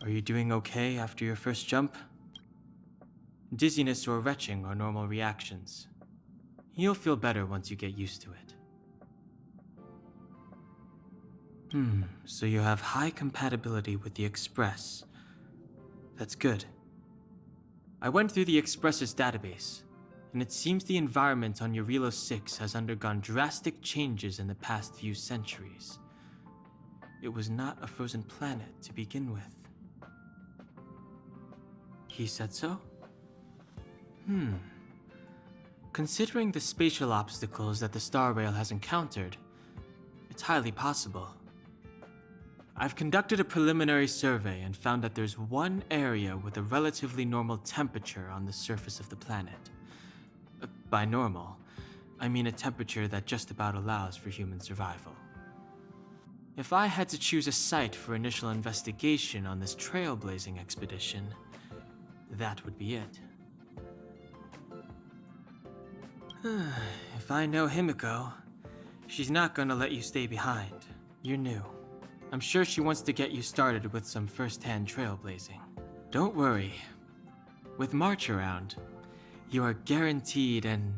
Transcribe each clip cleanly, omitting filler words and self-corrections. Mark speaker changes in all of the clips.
Speaker 1: Are you doing okay after your first jump? Dizziness or retching are normal reactions. You'll feel better once you get used to it. So you have high compatibility with the Express. That's good. I went through the Express's database, and it seems the environment on Eurilo 6 has undergone drastic changes in the past few centuries. It was not a frozen planet to begin with. He said so? Considering the spatial obstacles that the Star Rail has encountered, it's highly possible. I've conducted a preliminary survey and found that there's one area with a relatively normal temperature on the surface of the planet. By normal, I mean a temperature that just about allows for human survival. If I had to choose a site for initial investigation on this trailblazing expedition, that would be it. If I know Himiko, she's not gonna let you stay behind. You're new. I'm sure she wants to get you started with some first-hand trailblazing. Don't worry. With March around, you are guaranteed an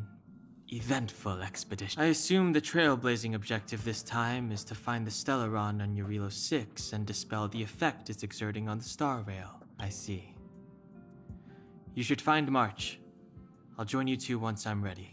Speaker 1: eventful expedition. I assume the trailblazing objective this time is to find the Stellaron on Eurilo 6 and dispel the effect it's exerting on the Star Rail. I see. You should find March. I'll join you two once I'm ready.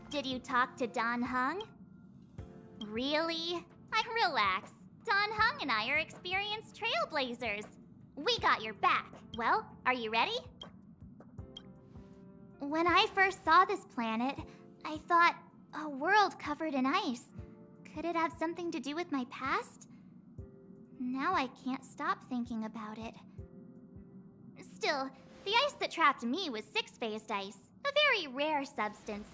Speaker 2: Did you talk to Don Hung? Really? Relax. Don Hung and I are experienced trailblazers. We got your back. Well, are you ready? When I first saw this planet, I thought, a world covered in ice. Could it have something to do with my past? Now I can't stop thinking about it. Still, the ice that trapped me was six-phased ice, a very rare substance.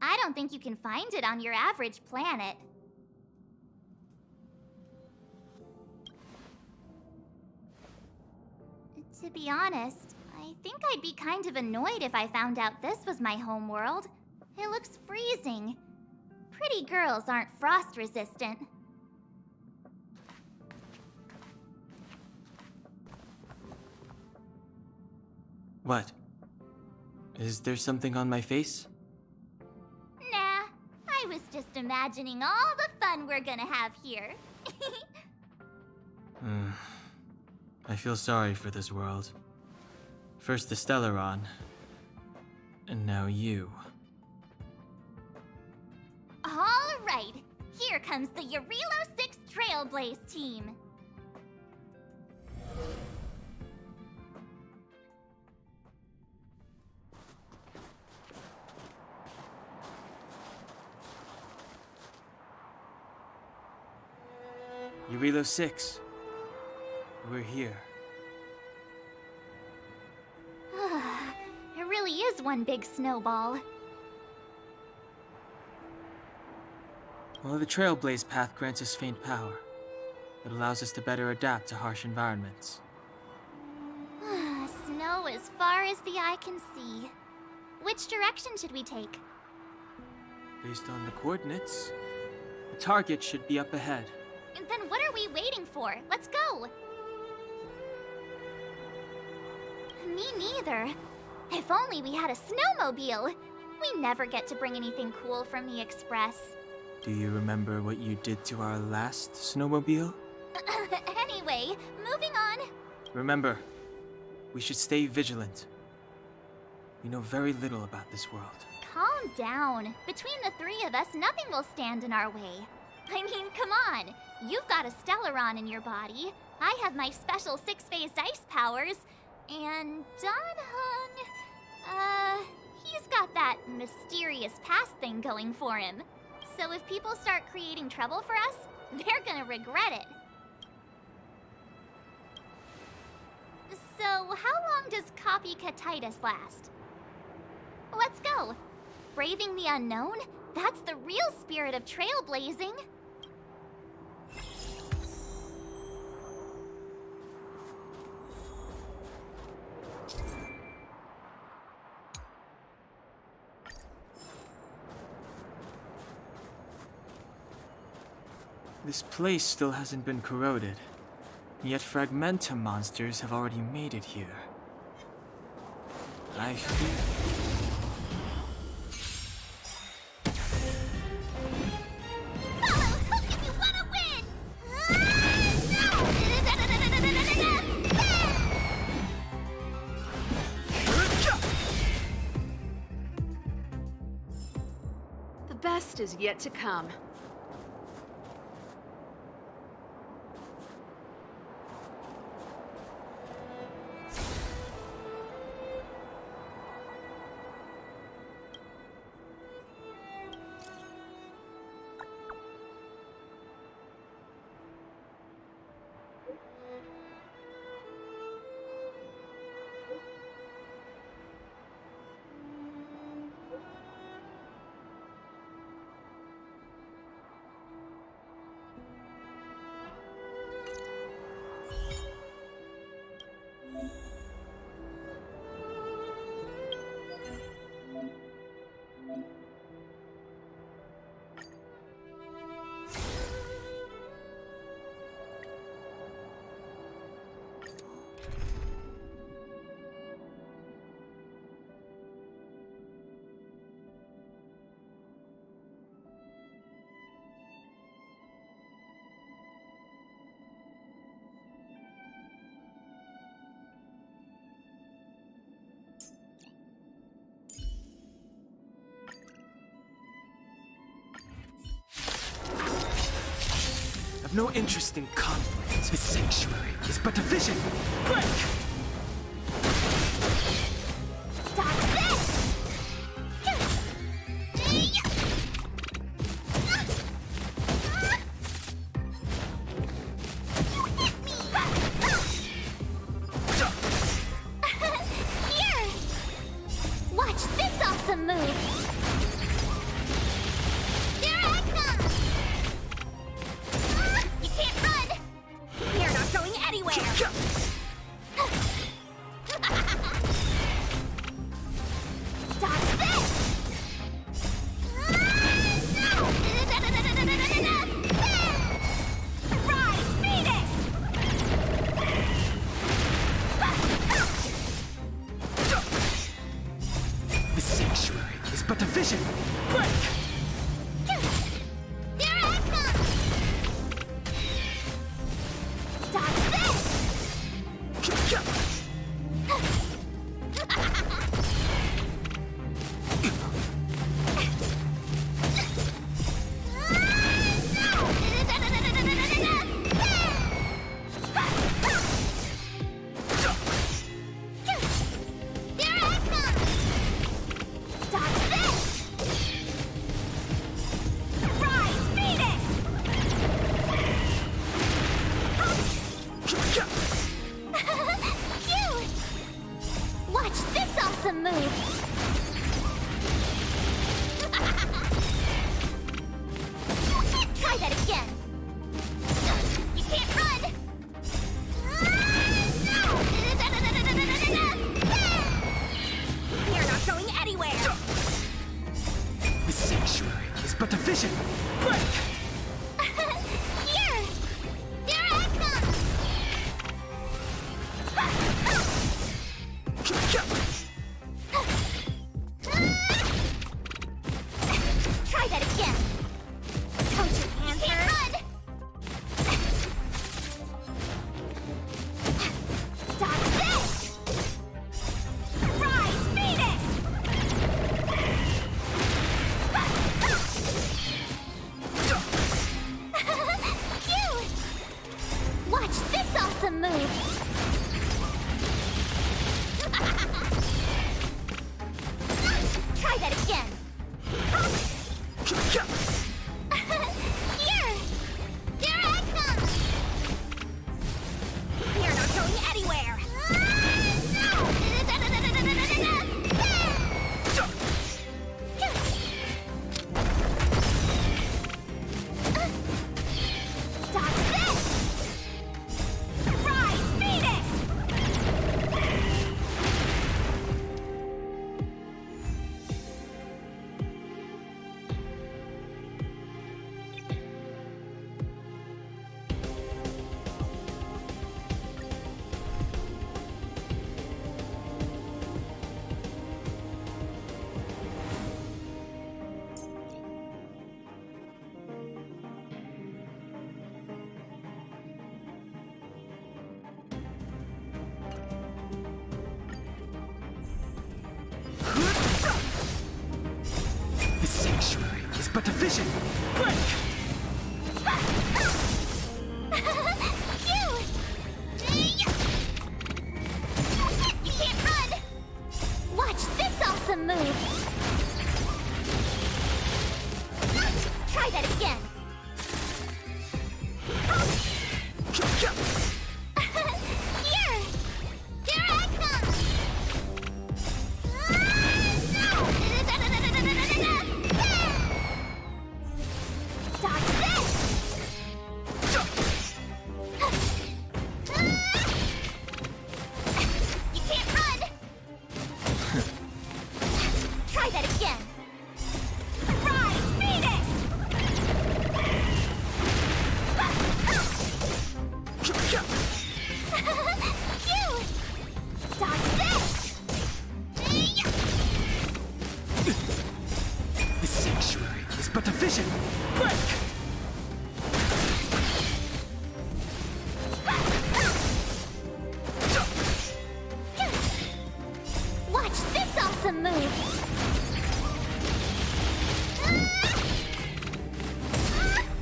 Speaker 2: I don't think you can find it on your average planet. To be honest, I think I'd be kind of annoyed if I found out this was my home world. It looks freezing. Pretty girls aren't frost resistant.
Speaker 1: What? Is there something on my face?
Speaker 2: Nah, I was just imagining all the fun we're gonna have here.
Speaker 1: I feel sorry for this world. First the Stellaron, and now you.
Speaker 2: All right, here comes the Eurilo 6 Trailblaze team.
Speaker 1: Eurilo 6. We're here.
Speaker 2: It really is one big snowball.
Speaker 1: Well, the Trailblaze path grants us faint power. It allows us to better adapt to harsh environments.
Speaker 2: Snow as far as the eye can see. Which direction should we take?
Speaker 1: Based on the coordinates, the target should be up ahead.
Speaker 2: Then what are we waiting for? Let's go! Me neither. If only we had a snowmobile. We never get to bring anything cool from the Express.
Speaker 1: Do you remember what you did to our last snowmobile?
Speaker 2: Anyway, moving on.
Speaker 1: Remember, we should stay vigilant. We know very little about this world.
Speaker 2: Calm down. Between the three of us, nothing will stand in our way. I mean, come on. You've got a Stellaron in your body. I have my special 6-phased ice powers. And Dan-hung, he's got that mysterious past thing going for him. So if people start creating trouble for us, they're gonna regret it. So how long does copycatitis last? Let's go. Braving the unknown? That's the real spirit of trailblazing.
Speaker 1: This place still hasn't been corroded, yet Fragmentum monsters have already made it here. I fear...
Speaker 3: The best is yet to come.
Speaker 1: I've no interest in conflict. This sanctuary is but a vision. Break!
Speaker 2: Stop this! Here! Watch this awesome move! You can't run! We're not going anywhere! Stop this! Rise, Venus!
Speaker 1: This sanctuary is but a vision. Break!
Speaker 2: There I come! Stop this! awesome move! Try that again! You can't run!
Speaker 3: You're not going anywhere!
Speaker 1: The sanctuary is but a vision. Break!
Speaker 2: Here! Here I come! Try that again! Don't you hands hurt? Run! Stop this! Rise, Phoenix! Cute! Watch this awesome move! Try that again! Here! Here I come!
Speaker 3: You're not going anywhere!
Speaker 2: Stop this!
Speaker 3: Rise, Phoenix!
Speaker 1: The sanctuary is but a vision. Break!
Speaker 2: Cute! You can't run! Watch this awesome move! Try that again! Here! Here I come! Stop this! You can't run! Try that again!
Speaker 3: Rise, Phoenix!
Speaker 2: Cute! Stop this!
Speaker 1: The sanctuary is but a vision. Break!
Speaker 2: Watch this awesome move!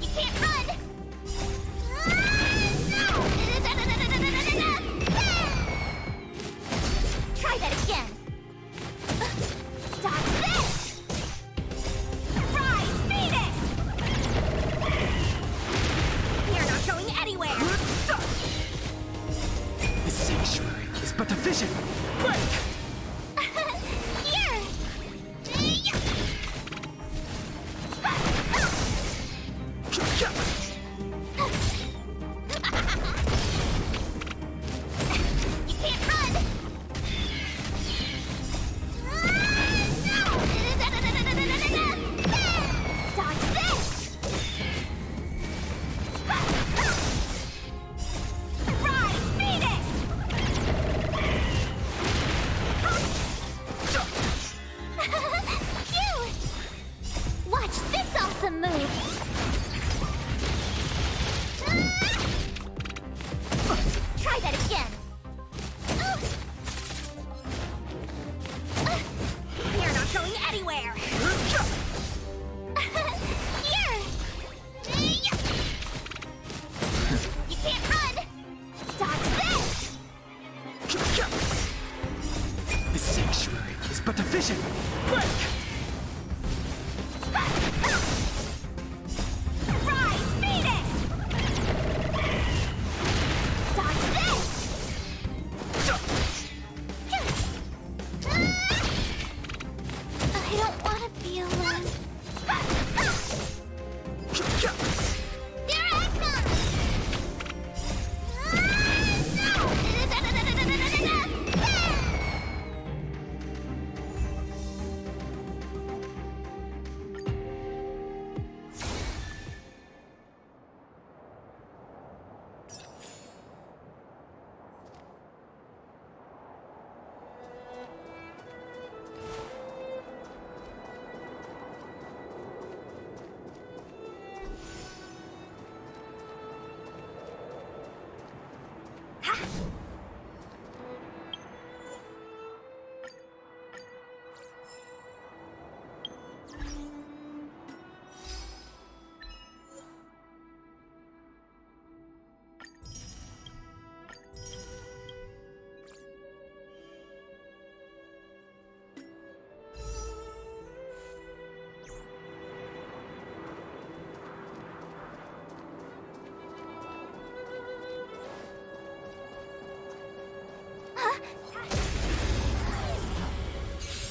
Speaker 2: You can't run! Try that again! Stop this!
Speaker 3: Rise, Phoenix! You're not going anywhere!
Speaker 1: The sanctuary is but a vision. Break!
Speaker 2: Here! You can't run! Stop this!
Speaker 3: Rise, Phoenix!
Speaker 2: Cute! Watch this awesome move! Try that again!
Speaker 3: You're not going anywhere!
Speaker 2: Here! You can't run! Stop this!
Speaker 1: The sanctuary is but a vision. Break!
Speaker 3: Rise, Phoenix!
Speaker 2: Stop this!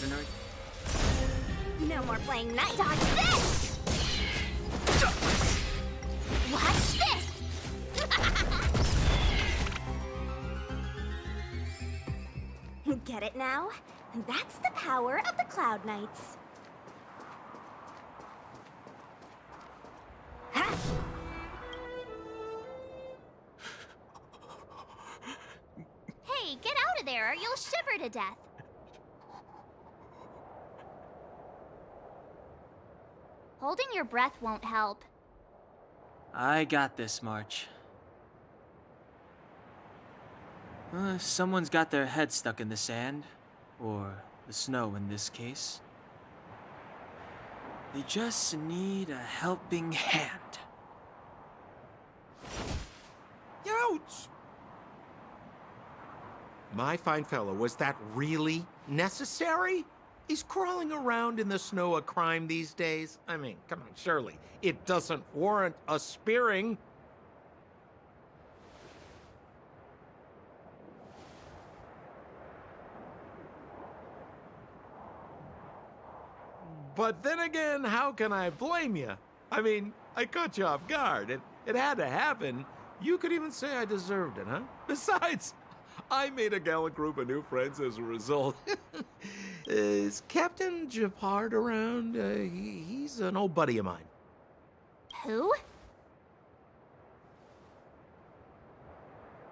Speaker 1: Nerd.
Speaker 3: No more playing night. Dodge this! Watch this! Get it now? That's the power of the Cloud Knights. Ha!
Speaker 2: Hey, get out of there or you'll shiver to death. Holding your breath won't help.
Speaker 1: I got this, March. If someone's got their head stuck in the sand, or the snow in this case, they just need a helping hand.
Speaker 4: Ouch! My fine fellow, was that really necessary? Is crawling around in the snow a crime these days? I mean, come on, surely. It doesn't warrant a spearing. But then again, how can I blame you? I mean, I caught you off guard. It had to happen. You could even say I deserved it, huh? Besides, I made a gallant group of new friends as a result. Is Captain Japard around? He's an old buddy of mine.
Speaker 2: Who?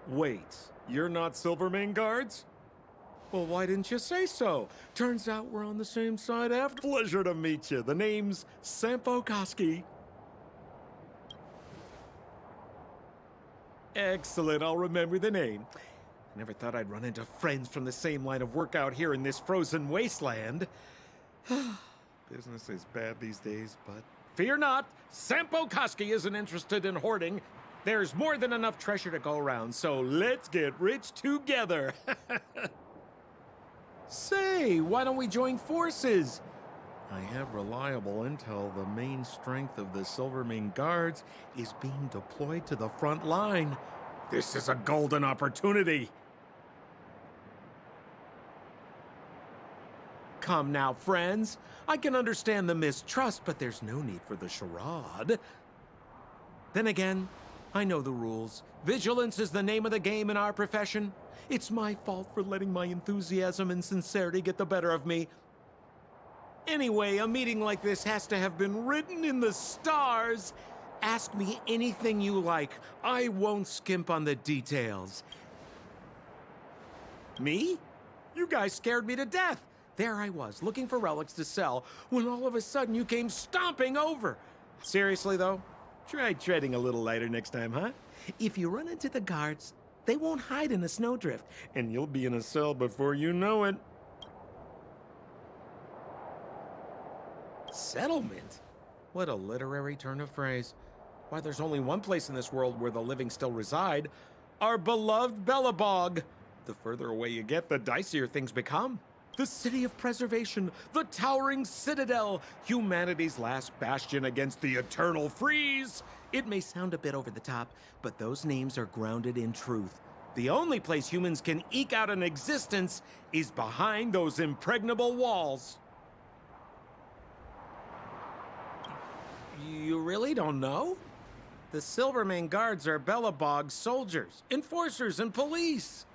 Speaker 4: Wait, you're not Silvermane guards? Well, why didn't you say so? Turns out we're on the same side after. Pleasure to meet you. The name's Sampo Koski. Excellent, I'll remember the name. I never thought I'd run into friends from the same line of work out here in this frozen wasteland. Business is bad these days, but fear not, Sampo Koski isn't interested in hoarding. There's more than enough treasure to go around, so let's get rich together. Say, why don't we join forces? I have reliable intel the main strength of the Silvermane Guards is being deployed to the front line. This is a golden opportunity. Come now, friends. I can understand the mistrust, but there's no need for the charade. Then again, I know the rules. Vigilance is the name of the game in our profession. It's my fault for letting my enthusiasm and sincerity get the better of me. Anyway, a meeting like this has to have been written in the stars. Ask me anything you like. I won't skimp on the details. Me? You guys scared me to death. There I was, looking for relics to sell, when all of a sudden you came stomping over. Seriously, though, try treading a little lighter next time, huh? If you run into the guards, they won't hide in a snowdrift, and you'll be in a cell before you know it. Settlement? What a literary turn of phrase. Why, there's only one place in this world where the living still reside. Our beloved Bellabog. The further away you get, the dicier things become. The city of preservation, the towering citadel, humanity's last bastion against the eternal freeze. It may sound a bit over the top, but those names are grounded in truth. The only place humans can eke out an existence is behind those impregnable walls. You really don't know? The Silvermane Guards are Bellabog's soldiers, enforcers, and police.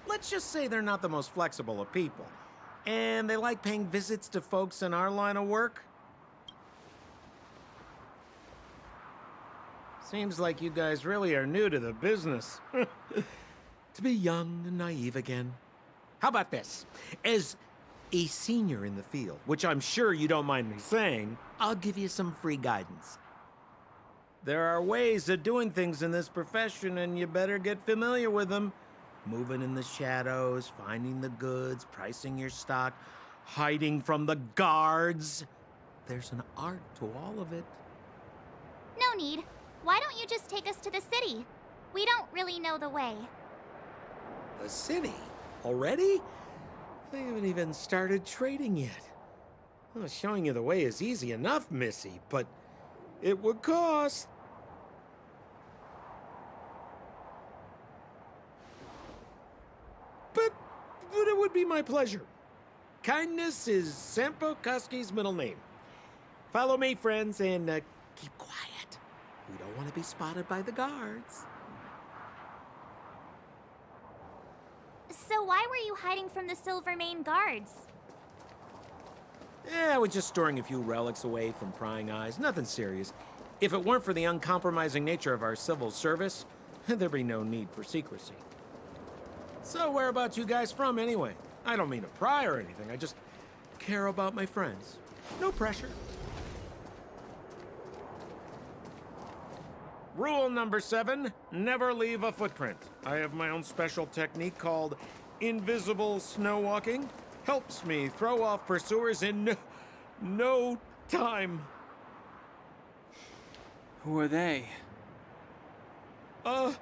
Speaker 4: Let's just say they're not the most flexible of people. And they like paying visits to folks in our line of work. Seems like you guys really are new to the business. To be young and naive again. How about this? As a senior in the field, which I'm sure you don't mind me saying, I'll give you some free guidance. There are ways of doing things in this profession, and you better get familiar with them. Moving in the shadows, finding the goods, pricing your stock, hiding from the guards. There's an art to all of it.
Speaker 2: No need. Why don't you just take us to the city? We don't really know the way.
Speaker 4: The city? Already? They haven't even started trading yet. Well, showing you the way is easy enough, Missy, but it would cost. But it would be my pleasure. kindness is Sampo Koski's middle name. Follow me, friends, and keep quiet. We don't want to be spotted by the guards.
Speaker 2: So why were you hiding from the Silvermane guards?
Speaker 4: Yeah, we're just storing a few relics away from prying eyes. Nothing serious. If it weren't for the uncompromising nature of our civil service, there'd be no need for secrecy. So whereabouts you guys from, anyway? I don't mean to pry or anything. I just care about my friends. No pressure. Rule number 7, never leave a footprint. I have my own special technique called invisible snow walking. Helps me throw off pursuers in no time.
Speaker 1: Who are they?
Speaker 4: You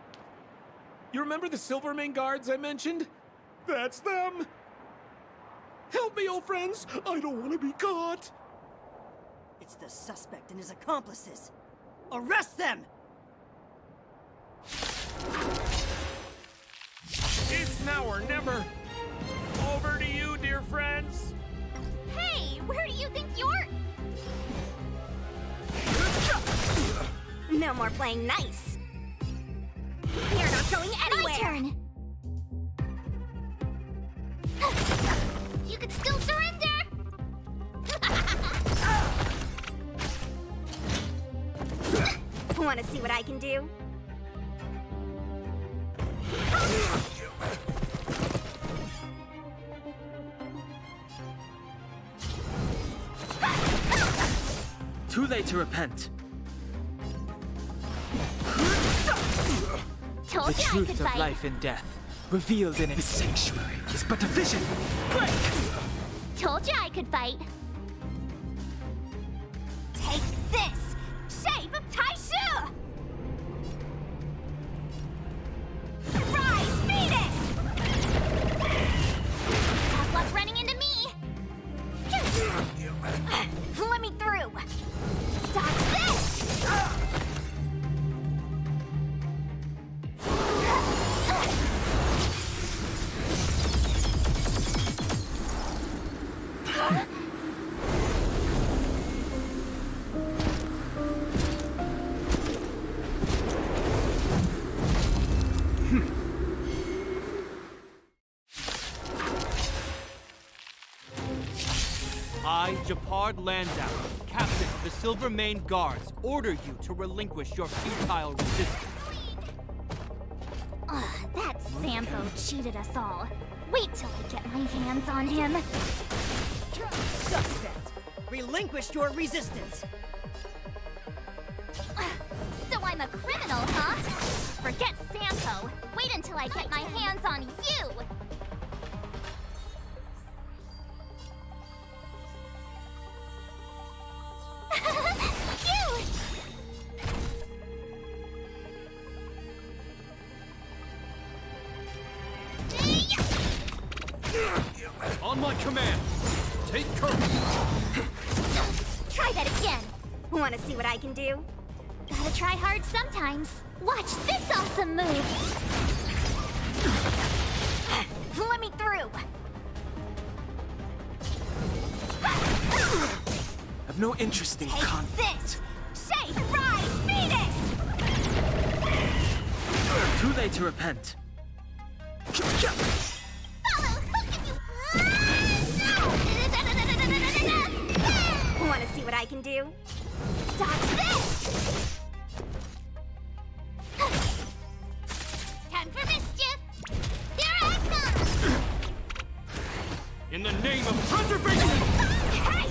Speaker 4: remember the Silvermane guards I mentioned? That's them! Help me, old friends! I don't want to be caught!
Speaker 5: It's the suspect and his accomplices. Arrest them!
Speaker 4: It's now or never! Over to you, dear friends!
Speaker 2: Hey, where do you think you're...
Speaker 3: No more playing nice. You're not going anywhere.
Speaker 2: My turn! You could still surrender!
Speaker 3: Want to see what I can do?
Speaker 1: Too late to repent.
Speaker 2: Told
Speaker 1: The
Speaker 2: you I could
Speaker 1: truth of
Speaker 2: fight.
Speaker 1: life and death, revealed in its sanctuary, is but a vision. Break!
Speaker 2: Told you I could fight.
Speaker 3: Take this! Shape of Taishu! Rise, Venus!
Speaker 2: Tough luck running into me.
Speaker 3: Let me through! Dodge this!
Speaker 6: I, Japard Landau, captain of the Silvermane Guards, order you to relinquish your futile resistance.
Speaker 2: Ugh, that Sampo cheated us all. Wait till I get my hands on him.
Speaker 5: Suspect! Relinquish your resistance!
Speaker 2: So I'm a criminal, huh? Forget Sampo. Wait until I get my hands on you! You!
Speaker 6: On my command, take courage!
Speaker 2: Try that again.
Speaker 3: Want to see what I can do?
Speaker 2: Gotta try hard sometimes. Watch this awesome move.
Speaker 3: Let me through!
Speaker 1: I've no interest in
Speaker 3: Take
Speaker 1: conflict.
Speaker 3: this! Shape, rise, Venus!
Speaker 1: Too late to repent.
Speaker 3: Want to see what I can do? Dodge this!
Speaker 2: Time for mischief. Here I come.
Speaker 6: In the name of preservation!
Speaker 3: Hey!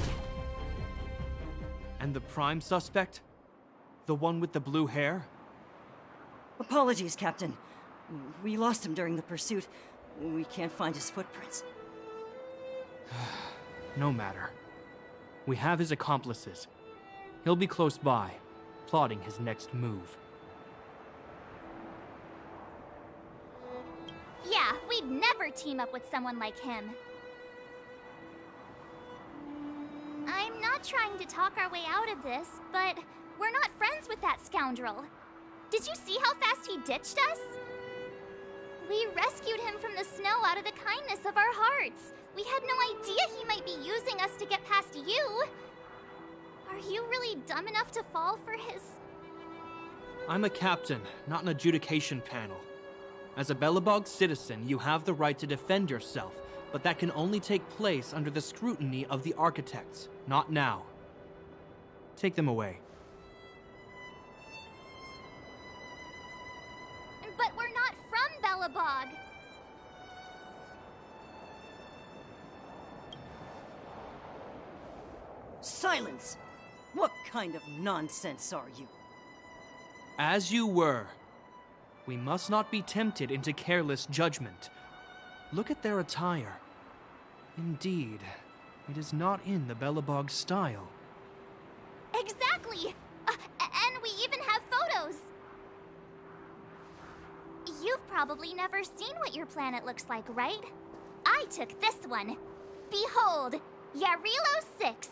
Speaker 6: And the prime suspect? The one with the blue hair?
Speaker 5: Apologies, Captain. We lost him during the pursuit. We can't find his footprints.
Speaker 6: No matter. We have his accomplices. He'll be close by, plotting his next move.
Speaker 2: Yeah, we'd never team up with someone like him. I'm not trying to talk our way out of this, but we're not friends with that scoundrel. Did you see how fast he ditched us? We rescued him from the snow out of the kindness of our hearts. We had no idea he might be using us to get past you. Are you really dumb enough to fall for his...
Speaker 6: I'm a captain, not an adjudication panel. As a Belobog citizen, you have the right to defend yourself, but that can only take place under the scrutiny of the architects, not now. Take them away.
Speaker 2: But we're not from Belobog.
Speaker 5: Silence! What kind of nonsense are you?
Speaker 6: As you were. We must not be tempted into careless judgment. Look at their attire. Indeed, it is not in the Belobog style.
Speaker 2: Exactly! And we even have photos! You've probably never seen what your planet looks like, right? I took this one. Behold, Yarilo 6.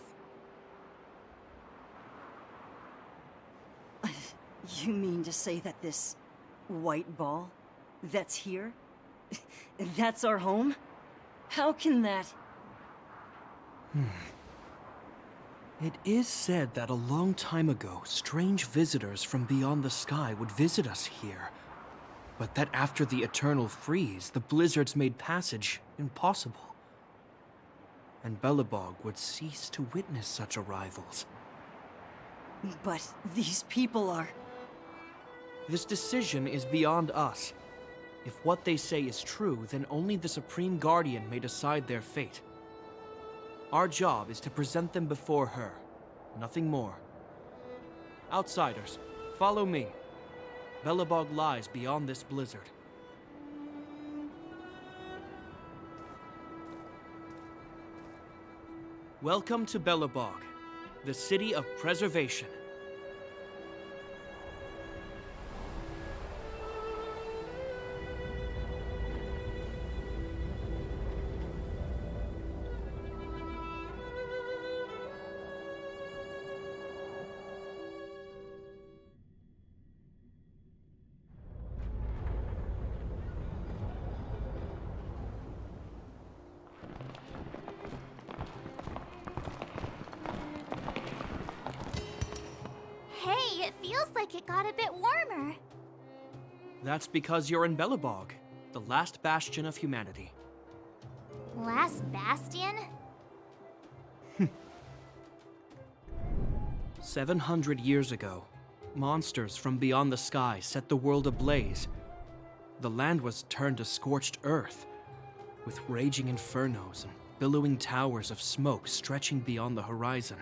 Speaker 5: You mean to say that this white ball that's here, that's our home? How can that...
Speaker 6: It is said that a long time ago, strange visitors from beyond the sky would visit us here. But that after the eternal freeze, the blizzards made passage impossible. And Belobog would cease to witness such arrivals.
Speaker 5: But these people are...
Speaker 6: This decision is beyond us. If what they say is true, then only the Supreme Guardian may decide their fate. Our job is to present them before her. Nothing more. Outsiders, follow me. Belobog lies beyond this blizzard. Welcome to Belobog, the city of preservation.
Speaker 2: Hey, it feels like it got a bit warmer.
Speaker 6: That's because you're in Belobog, the last bastion of humanity.
Speaker 2: Last bastion?
Speaker 6: 700 years ago, monsters from beyond the sky set the world ablaze. The land was turned to scorched earth, with raging infernos and billowing towers of smoke stretching beyond the horizon.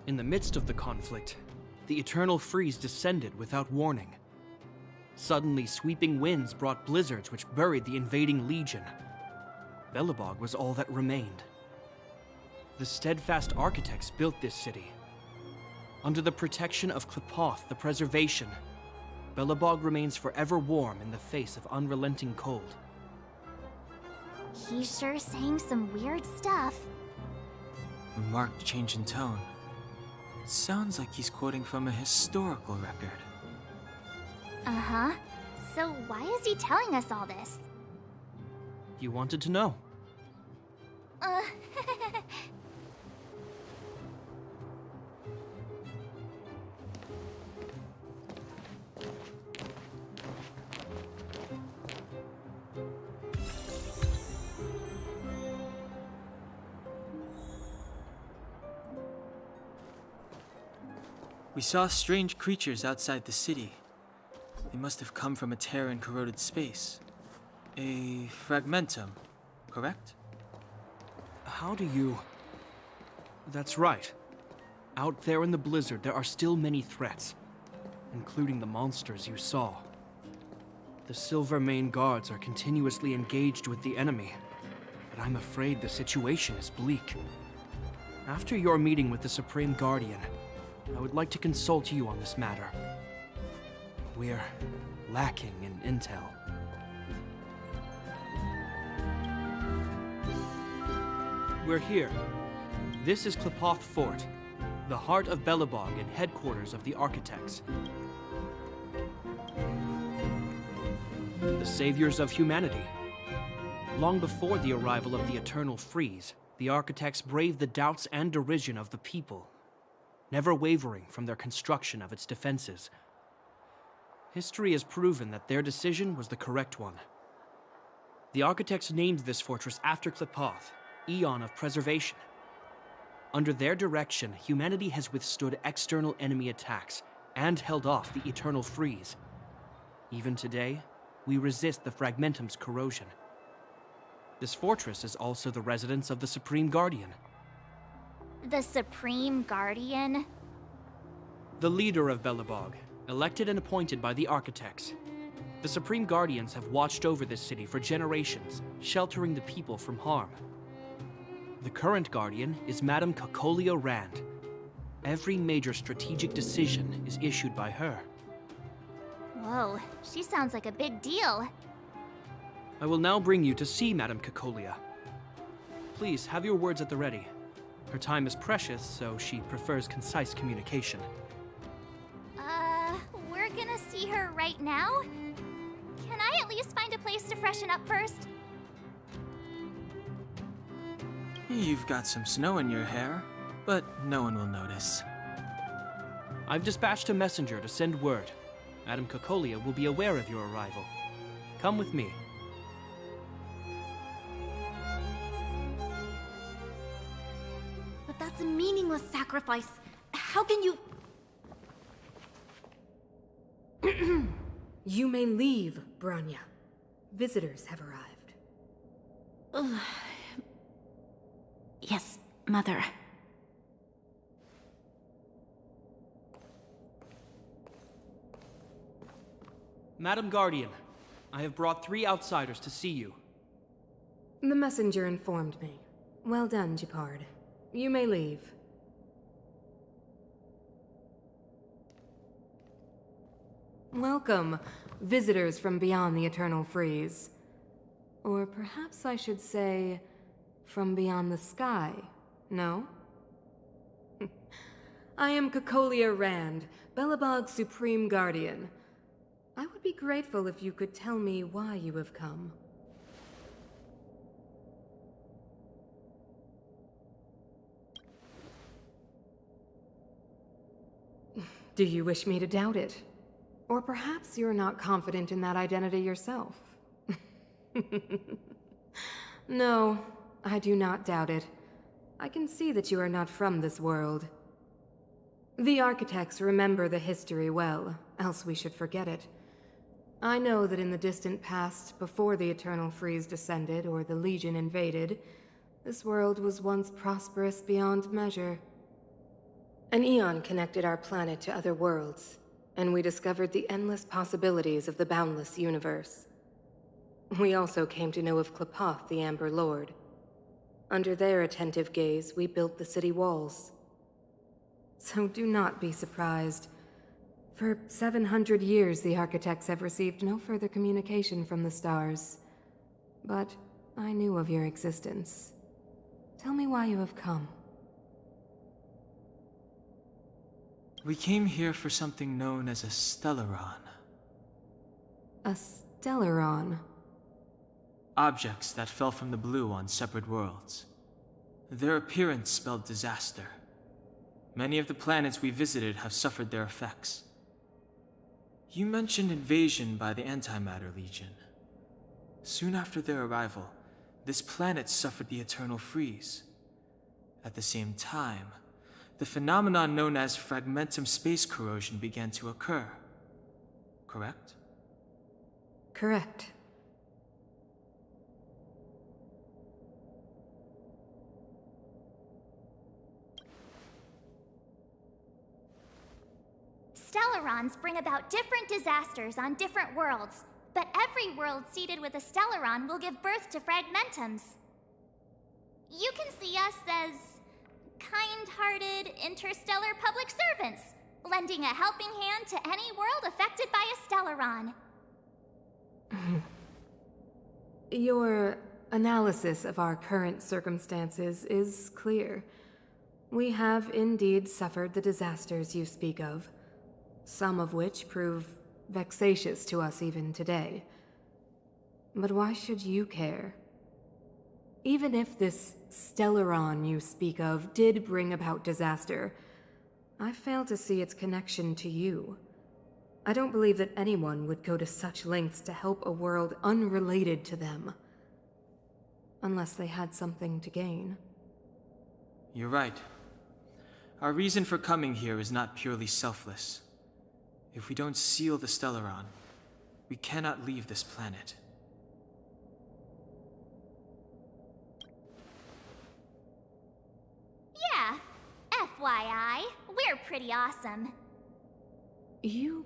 Speaker 6: In the midst of the conflict, the eternal freeze descended without warning. Suddenly, sweeping winds brought blizzards which buried the invading legion. Belobog was all that remained. The steadfast architects built this city. Under the protection of Klepoth, the preservation, Belobog remains forever warm in the face of unrelenting cold.
Speaker 2: He's sure saying some weird stuff.
Speaker 1: A marked change in tone. It sounds like he's quoting from a historical record.
Speaker 2: Uh-huh. So why is he telling us all this?
Speaker 6: You wanted to know.
Speaker 2: Uh...
Speaker 1: We saw strange creatures outside the city. They must have come from a Terran-corroded space. A fragmentum, correct?
Speaker 6: How do you... That's right. Out there in the blizzard, there are still many threats, including the monsters you saw. The Silvermane guards are continuously engaged with the enemy, but I'm afraid the situation is bleak. After your meeting with the Supreme Guardian, I would like to consult you on this matter. We're lacking in intel. We're here. This is Klepoth Fort, the heart of Belobog and headquarters of the architects. The saviors of humanity. Long before the arrival of the Eternal Freeze, the architects braved the doubts and derision of the people, never wavering from their construction of its defenses. History has proven that their decision was the correct one. The architects named this fortress after Klipoth, Eon of Preservation. Under their direction, humanity has withstood external enemy attacks and held off the Eternal Freeze. Even today, we resist the Fragmentum's corrosion. This fortress is also the residence of the Supreme Guardian,
Speaker 2: The Supreme Guardian?
Speaker 6: the leader of Belobog, elected and appointed by the architects. The Supreme Guardians have watched over this city for generations, sheltering the people from harm. The current Guardian is Madame Cocolia Rand. Every major strategic decision is issued by her.
Speaker 2: Whoa, she sounds like a big deal.
Speaker 6: I will now bring you to see Madame Cocolia. Please, have your words at the ready. Her time is precious, so she prefers concise communication.
Speaker 2: We're gonna see her right now? Can I at least find a place to freshen up first?
Speaker 1: You've got some snow in your hair, but no one will notice.
Speaker 6: I've dispatched a messenger to send word. Madame Cocolia will be aware of your arrival. Come with me.
Speaker 3: But that's a meaningless sacrifice. How can you...
Speaker 7: You may leave, Branya. Visitors have arrived.
Speaker 3: Yes, Mother.
Speaker 6: Madame Guardian, I have brought 3 outsiders to see you.
Speaker 7: The messenger informed me. Well done, Gepard. You may leave. Welcome, visitors from beyond the Eternal Freeze. Or perhaps I should say, from beyond the sky, no? I am Cocolia Rand, Belobog's Supreme Guardian. I would be grateful if you could tell me why you have come. Do you wish me to doubt it? Or perhaps you're not confident in that identity yourself. No, I do not doubt it. I can see that you are not from this world. The architects remember the history well, else we should forget it. I know that in the distant past, before the Eternal Freeze descended or the Legion invaded, this world was once prosperous beyond measure. An eon connected our planet to other worlds, and we discovered the endless possibilities of the boundless universe. We also came to know of Klipoth, the Amber Lord. Under their attentive gaze, we built the city walls. So do not be surprised. For 700 years, the architects have received no further communication from the stars. But I knew of your existence. Tell me why you have come.
Speaker 1: We came here for something known as a Stellaron.
Speaker 7: A Stellaron?
Speaker 1: Objects that fell from the blue on separate worlds. Their appearance spelled disaster. Many of the planets we visited have suffered their effects. You mentioned invasion by the Antimatter Legion. Soon after their arrival, this planet suffered the Eternal Freeze. At the same time, the phenomenon known as Fragmentum space corrosion began to occur. Correct?
Speaker 7: Correct.
Speaker 2: Stellarons bring about different disasters on different worlds, but every world seeded with a Stellaron will give birth to Fragmentums. You can see us as kind-hearted interstellar public servants, lending a helping hand to any world affected by a Stellaron.
Speaker 7: Your analysis of our current circumstances is clear. We have indeed suffered the disasters you speak of, some of which prove vexatious to us even today. But why should you care? Even if this Stellaron you speak of did bring about disaster, I fail to see its connection to you. I don't believe that anyone would go to such lengths to help a world unrelated to them. Unless they had something to gain.
Speaker 1: You're right. Our reason for coming here is not purely selfless. If we don't seal the Stellaron, we cannot leave this planet.
Speaker 2: Yeah, FYI, we're pretty awesome.
Speaker 7: You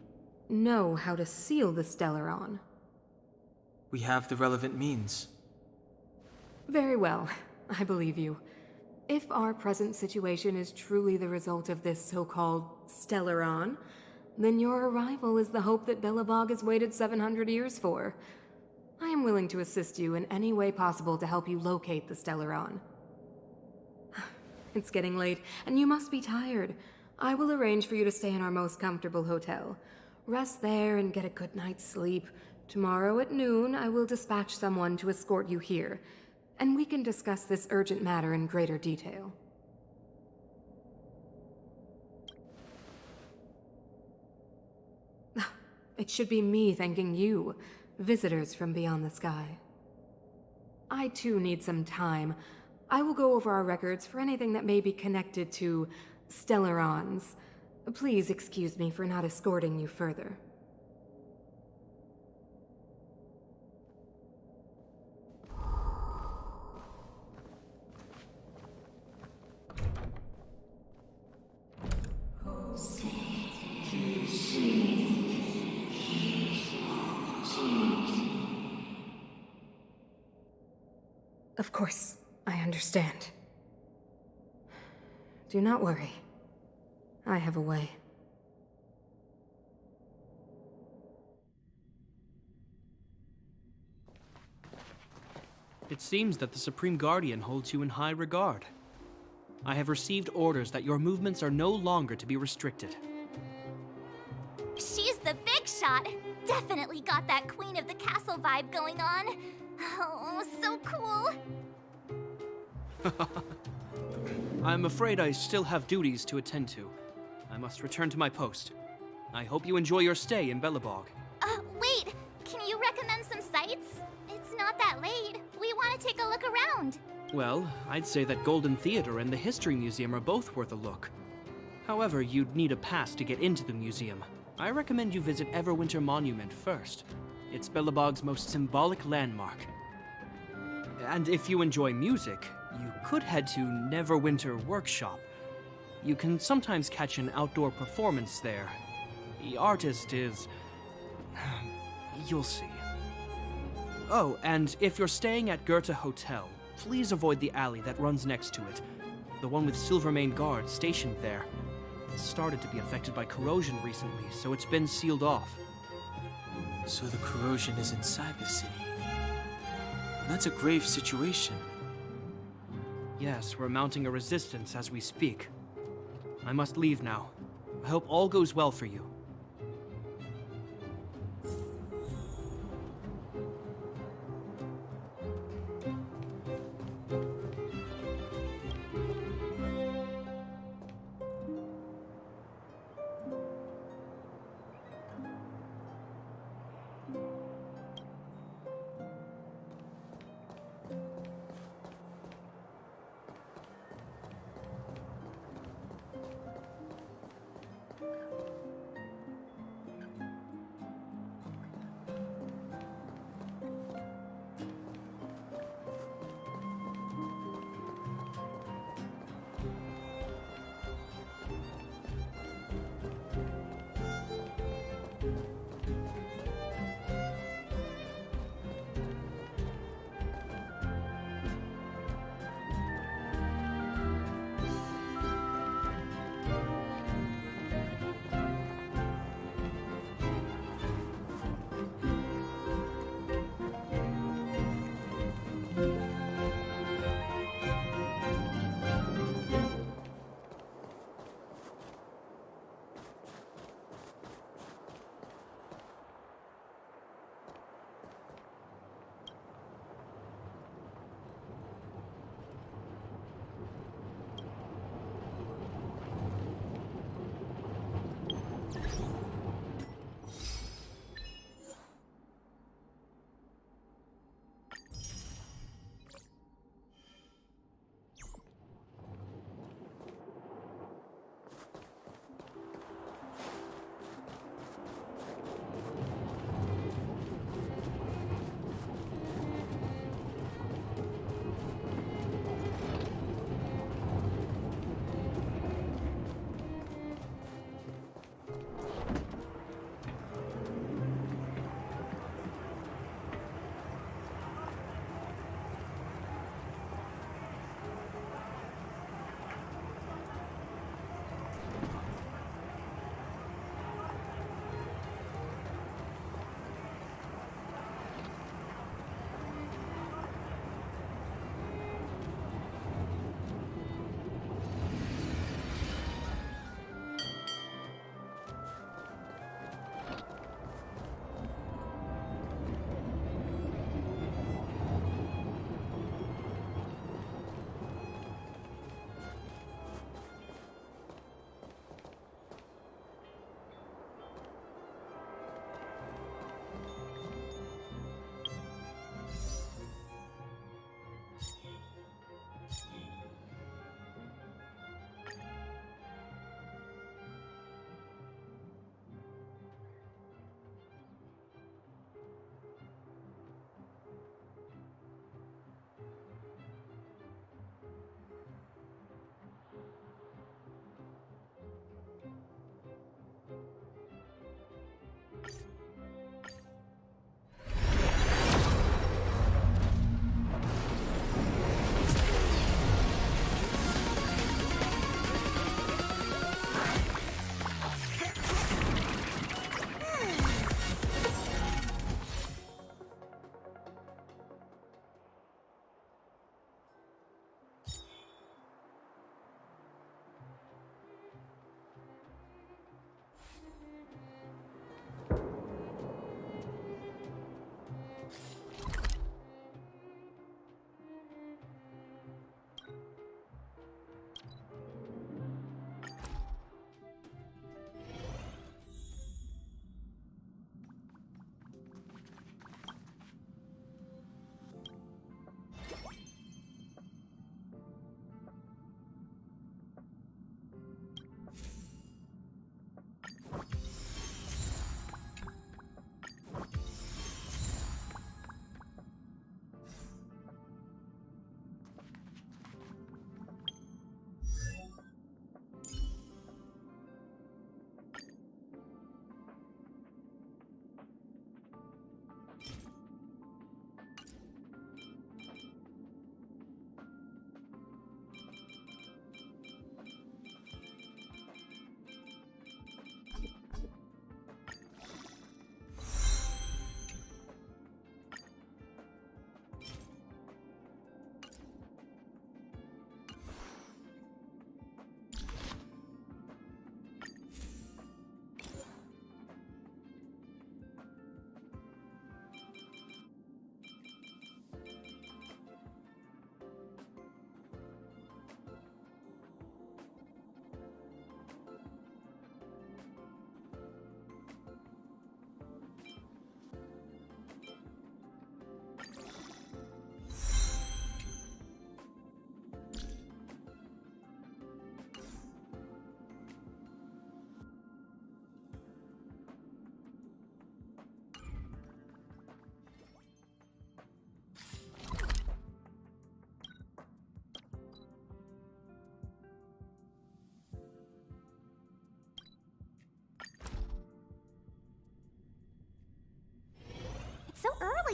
Speaker 7: know how to seal the Stellaron.
Speaker 1: We have the relevant means.
Speaker 7: Very well, I believe you. If our present situation is truly the result of this so-called Stellaron, then your arrival is the hope that Belobog has waited 700 years for. I am willing to assist you in any way possible to help you locate the Stellaron. It's getting late, and you must be tired. I will arrange for you to stay in our most comfortable hotel. Rest there and get a good night's sleep. Tomorrow at noon, I will dispatch someone to escort you here, and we can discuss this urgent matter in greater detail. It should be me thanking you, visitors from beyond the sky. I too need some time. I will go over our records for anything that may be connected to Stellarons. Please excuse me for not escorting you further. Of course, I understand. Do not worry. I have a way.
Speaker 6: It seems that the Supreme Guardian holds you in high regard. I have received orders that your movements are no longer to be restricted.
Speaker 2: She's the big shot. Definitely got that Queen of the Castle vibe going on. Oh, so cool.
Speaker 6: I'm afraid I still have duties to attend to. I must return to my post. I hope you enjoy your stay in Belobog.
Speaker 2: Wait. Can you recommend some sites? It's not that late. We want to take a look around.
Speaker 6: Well, I'd say that Golden Theater and the History Museum are both worth a look. However, you'd need a pass to get into the museum. I recommend you visit Everwinter Monument first. It's Belobog's most symbolic landmark. And if you enjoy music, you could head to Neverwinter Workshop. You can sometimes catch an outdoor performance there. The artist is... you'll see. Oh, and if you're staying at Goethe Hotel, please avoid the alley that runs next to it. The one with Silvermane guards stationed there. It started to be affected by corrosion recently, so it's been sealed off.
Speaker 1: So the corrosion is inside the city. That's a grave situation.
Speaker 6: Yes, we're mounting a resistance as we speak. I must leave now. I hope all goes well for you.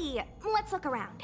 Speaker 3: Alrighty, let's look around.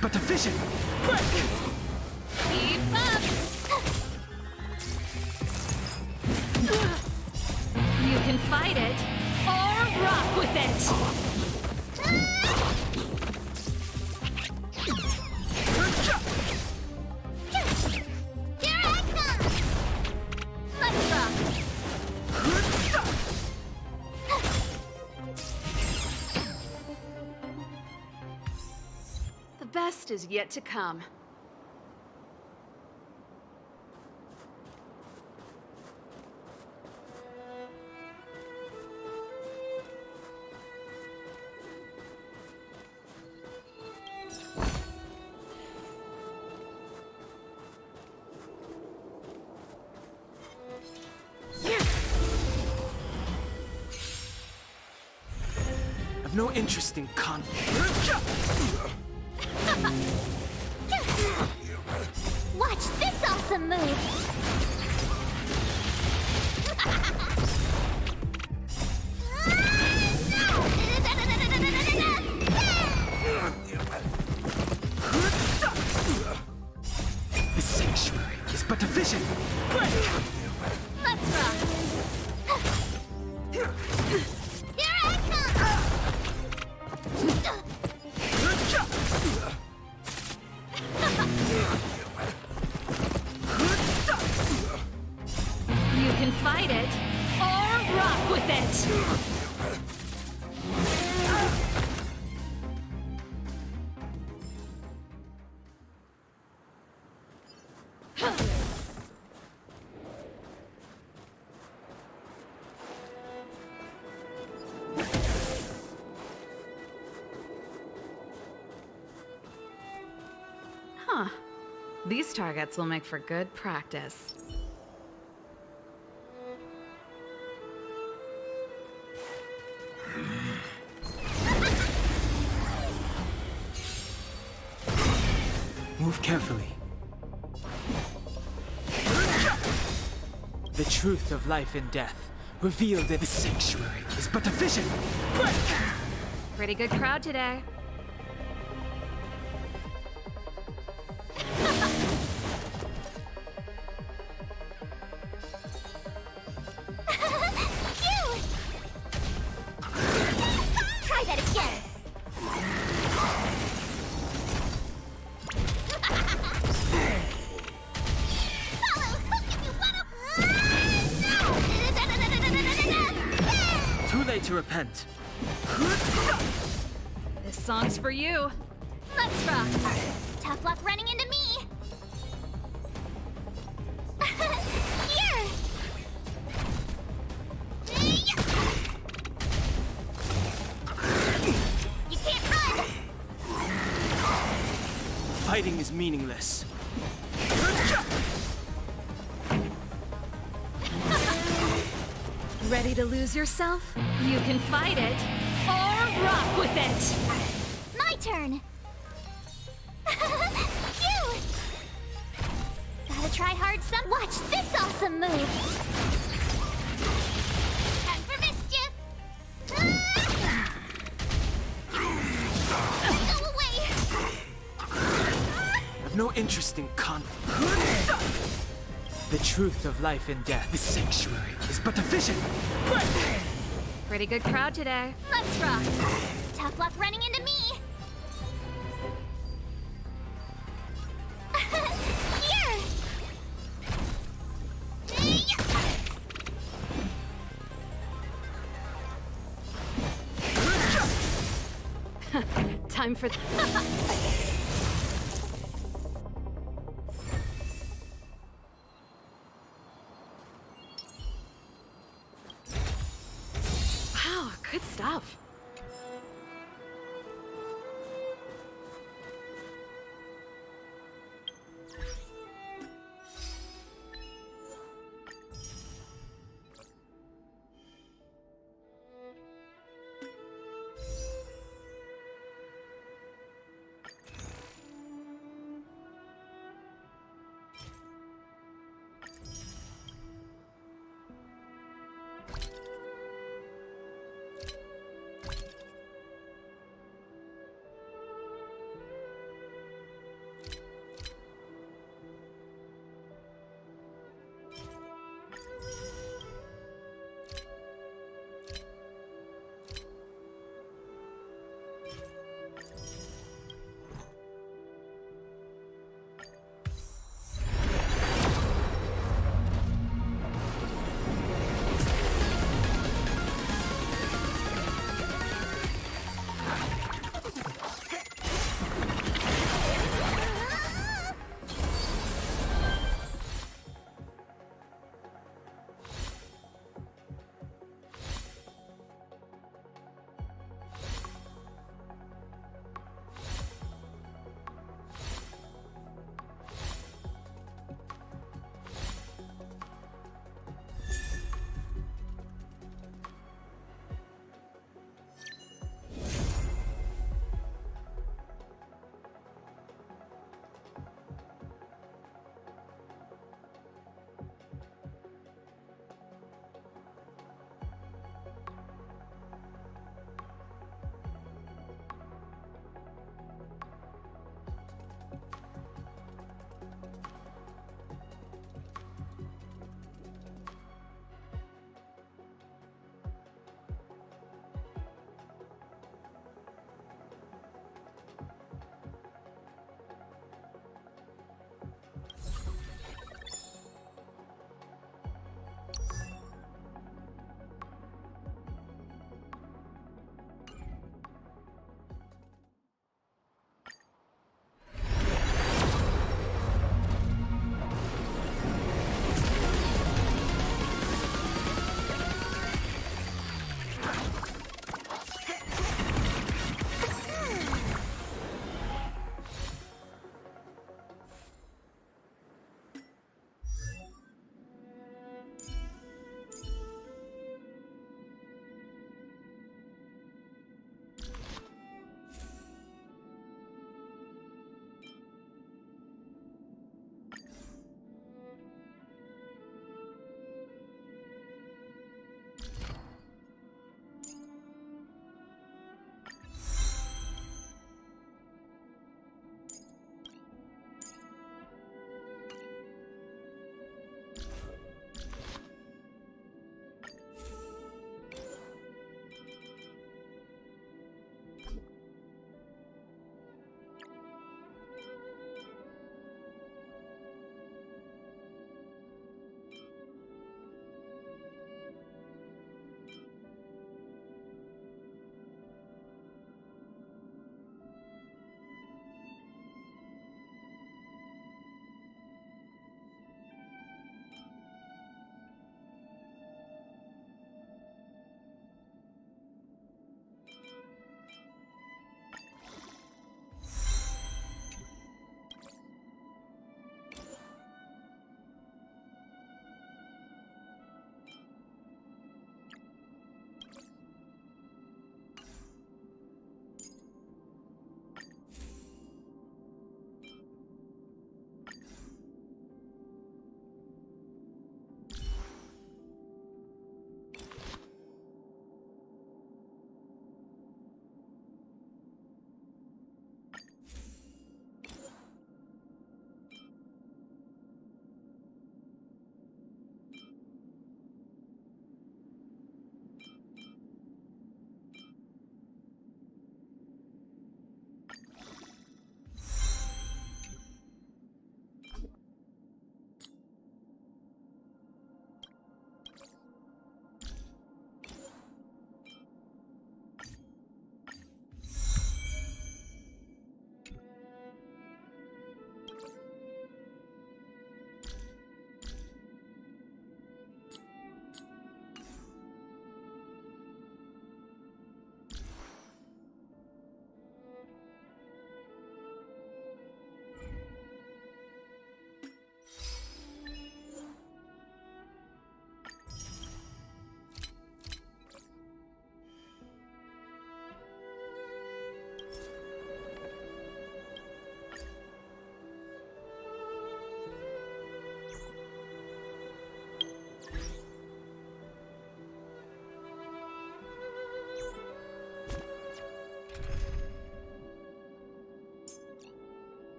Speaker 1: but a vision.
Speaker 2: Keep up!
Speaker 8: You can fight it, or rock with it!
Speaker 2: Here I come! Let's rock!
Speaker 8: The best is yet to come.
Speaker 1: I've no interest in
Speaker 2: Watch this awesome move!
Speaker 1: The sanctuary is but a vision.
Speaker 2: Let's rock! Here I
Speaker 8: You can fight it, or rock with it!
Speaker 9: Huh. These targets will make for good practice.
Speaker 1: Move carefully. The truth of life and death, revealed in the sanctuary, is but a vision.
Speaker 9: Pretty good crowd today.
Speaker 2: Phew! Try that again! Follow hook if you wanna...
Speaker 1: Too late to repent.
Speaker 9: This song's for you.
Speaker 2: Let's rock! Tough luck running into me! Here! You can't run!
Speaker 1: Fighting is meaningless.
Speaker 8: Ready to lose yourself? You can fight it, or rock with it!
Speaker 2: My turn! Phew! Gotta try hard some. Watch this awesome move! Time for mischief! Go away!
Speaker 1: I've no interest in conflict. The truth of life and death, the sanctuary, is but a vision.
Speaker 9: Pretty good crowd today.
Speaker 2: Let's rock! Tough luck running into me! Here!
Speaker 9: Time for... Wow, good stuff.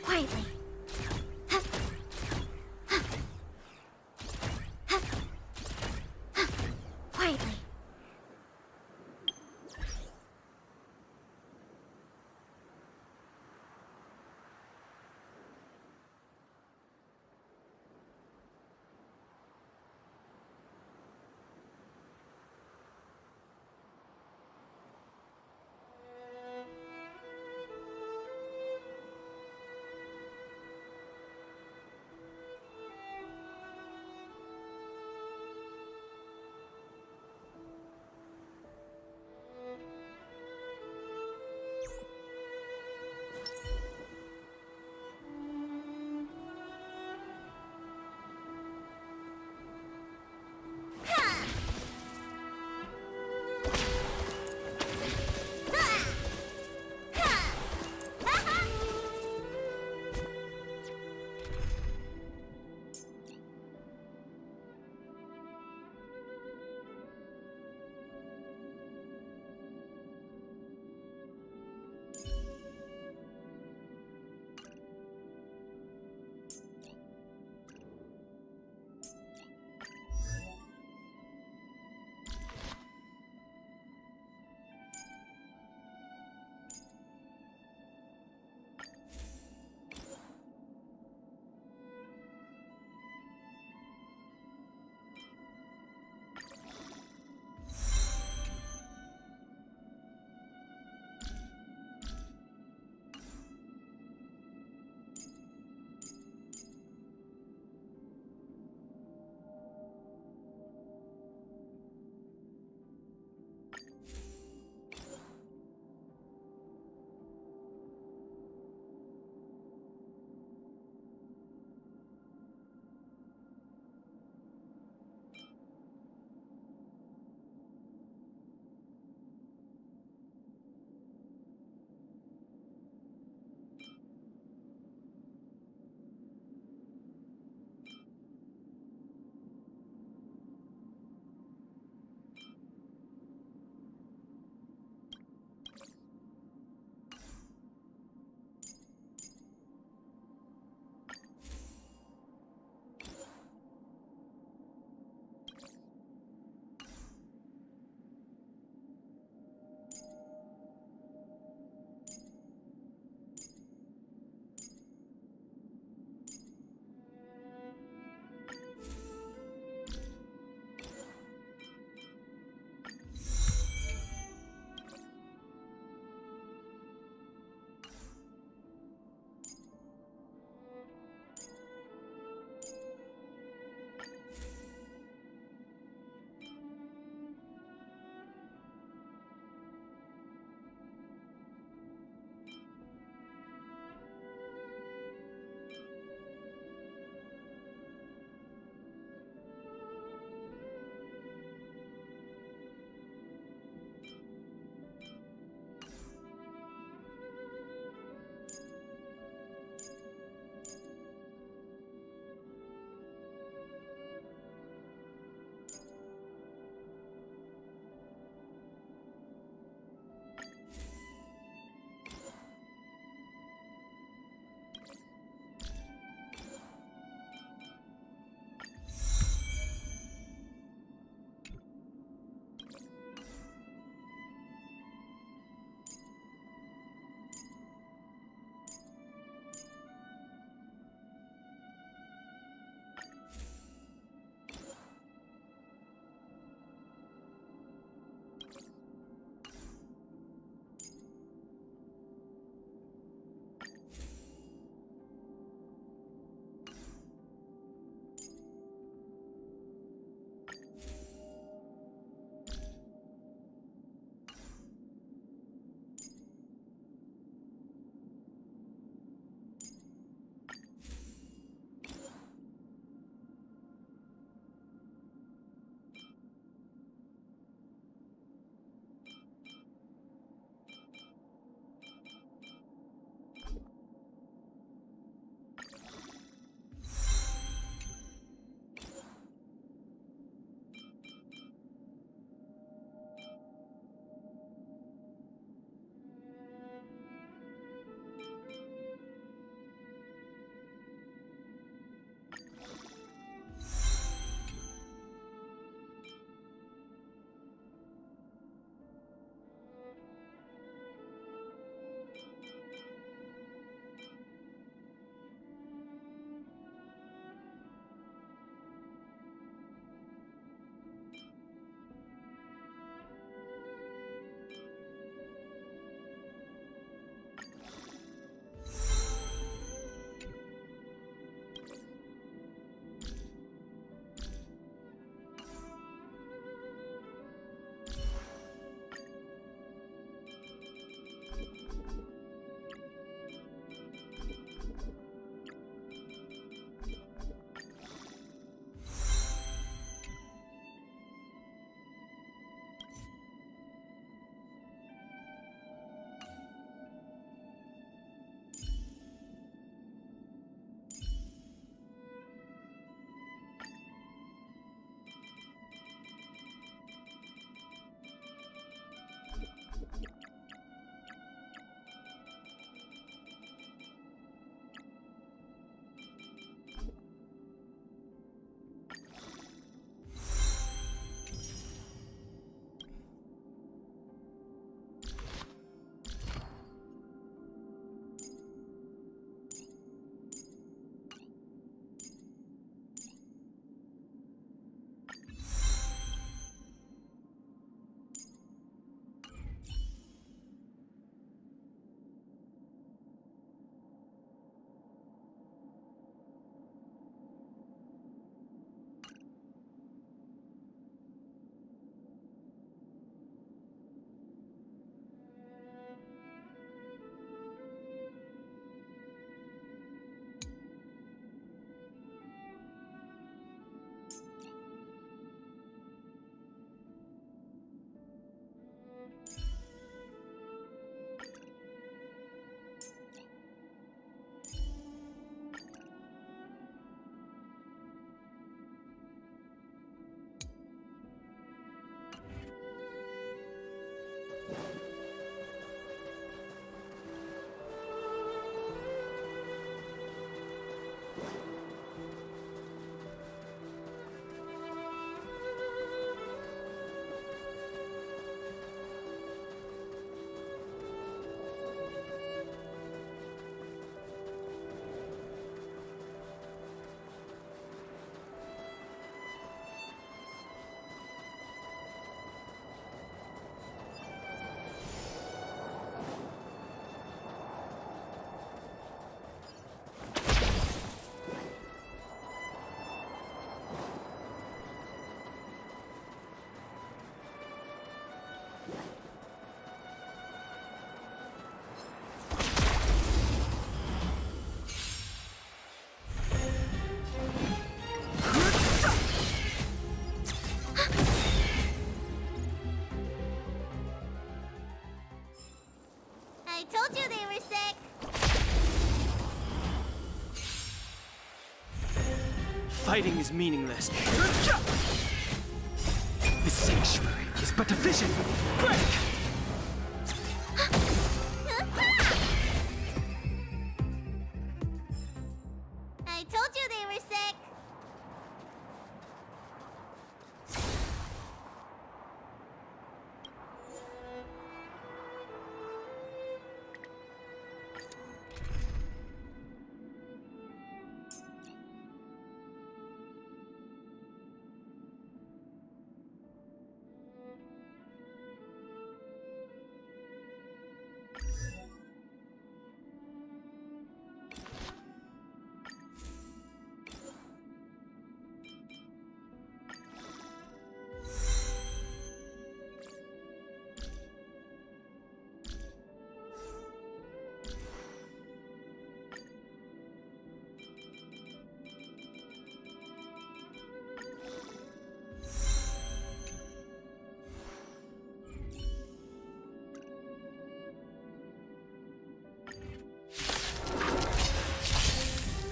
Speaker 2: Quietly. Quietly. I told you they were sick.
Speaker 1: Fighting is meaningless. The sanctuary is but a vision. Break!
Speaker 2: I told you they were sick.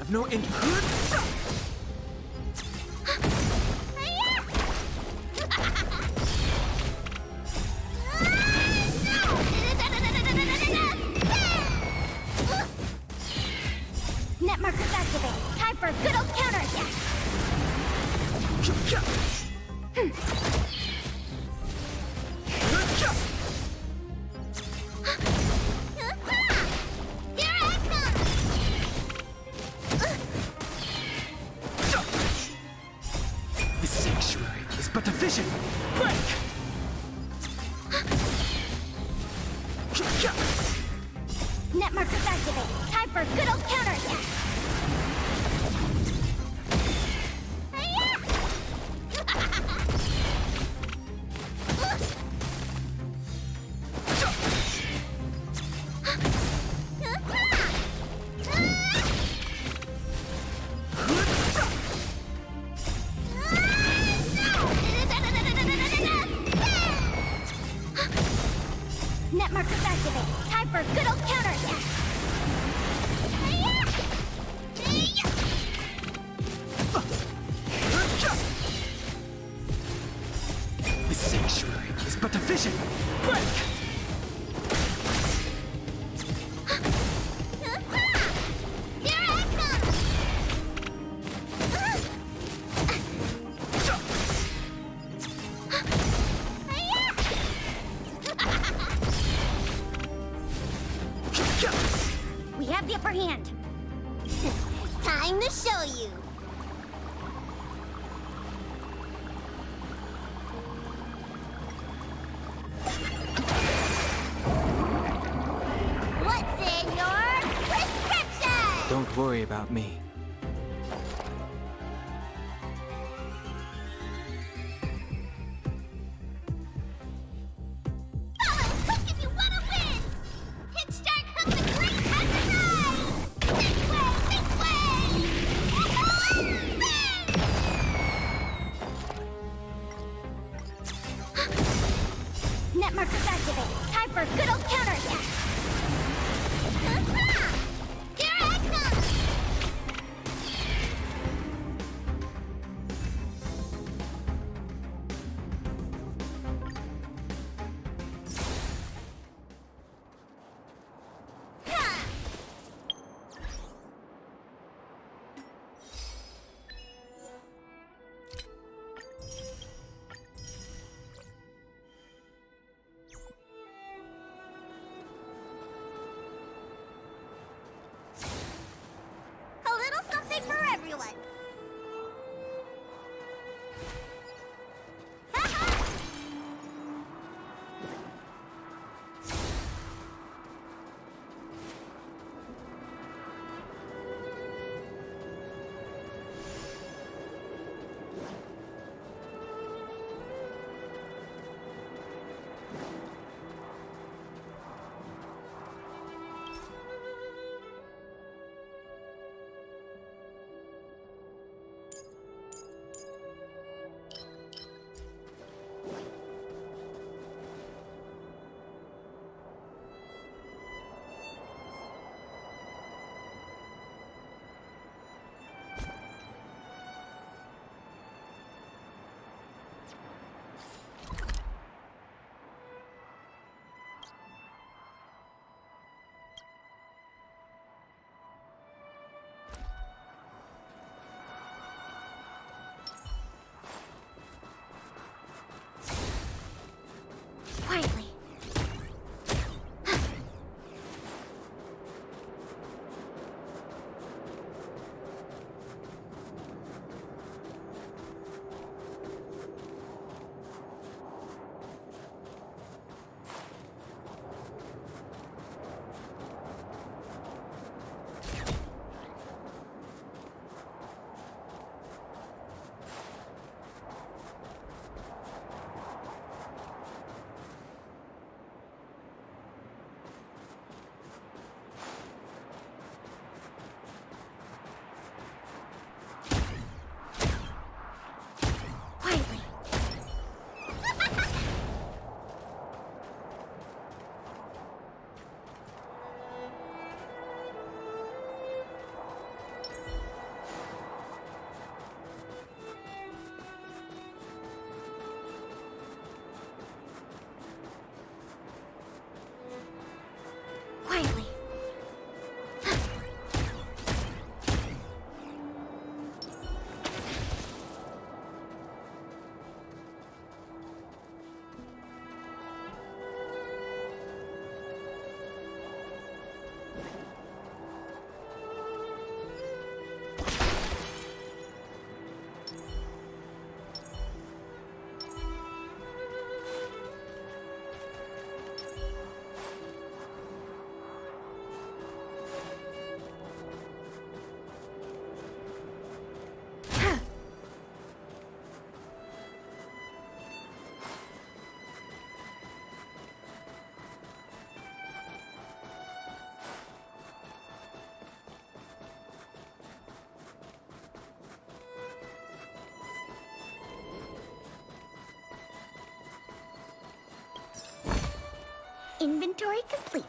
Speaker 1: I've no in.
Speaker 2: Net markers activate. Time for a good old counterattack. Here I come.
Speaker 1: The sanctuary is but a vision. Break!
Speaker 2: Net markers activate. Time for a good old counterattack. Net markers activate. Time for a good old counterattack.
Speaker 1: The sanctuary is but a vision. Break!
Speaker 2: Here I come. We have the upper hand. Time to show you. What's in your prescription?
Speaker 1: Don't worry about me.
Speaker 2: Follow quick if you want to win. Hit start hook the great time to ride. This way, Net markers activate. Time for a good old counterattack. Here I come.
Speaker 3: Quietly. Quietly. Quietly. Inventory complete.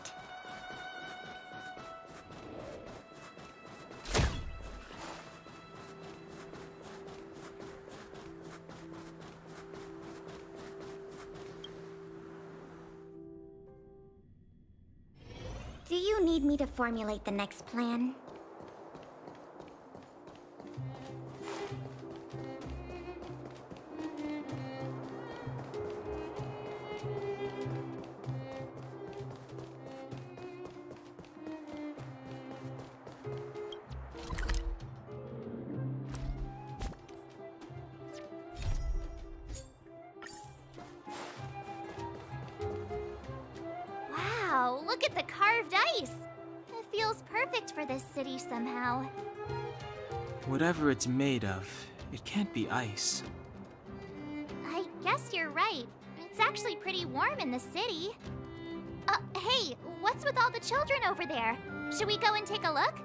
Speaker 3: Do you need me to formulate the next plan?
Speaker 2: Wow, look at the carved ice! It feels perfect for this city somehow.
Speaker 1: Whatever it's made of, it can't be ice.
Speaker 2: I guess you're right. It's actually pretty warm in the city. Hey, what's with all the children over there? Should we go and take a look?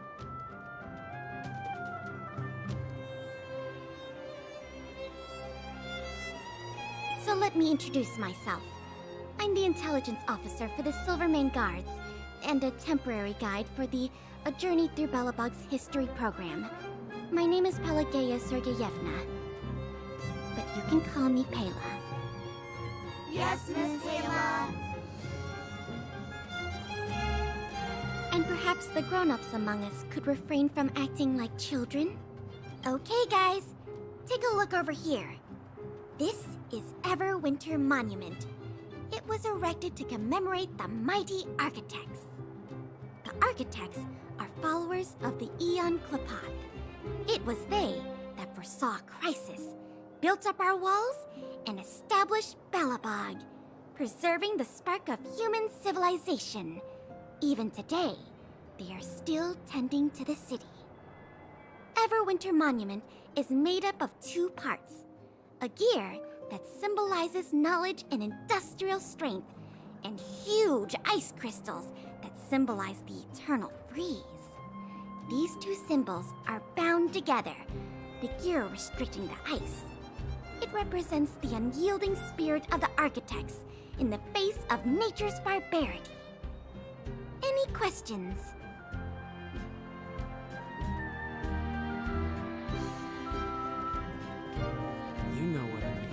Speaker 3: So let me introduce myself. I'm the intelligence officer for the Silvermane Guards, and a temporary guide for the A Journey Through Belobog's history program. My name is Pelageya Sergeyevna, but you can call me Pela.
Speaker 2: Yes, Miss Taylor.
Speaker 3: And perhaps the grown-ups among us could refrain from acting like children? Okay, guys, take a look over here. This is Everwinter Monument. It was erected to commemorate the mighty architects. The architects are followers of the Aeon Klapath. It was they that foresaw crisis, built up our walls, and established Belobog, preserving the spark of human civilization. Even today, they are still tending to the city. Everwinter Monument is made up of two parts. A gear that symbolizes knowledge and industrial strength, and huge ice crystals that symbolize the eternal freeze. These two symbols are bound together, the gear restricting the ice. It represents the unyielding spirit of the architects in the face of nature's barbarity. Any questions?
Speaker 6: You know what I mean.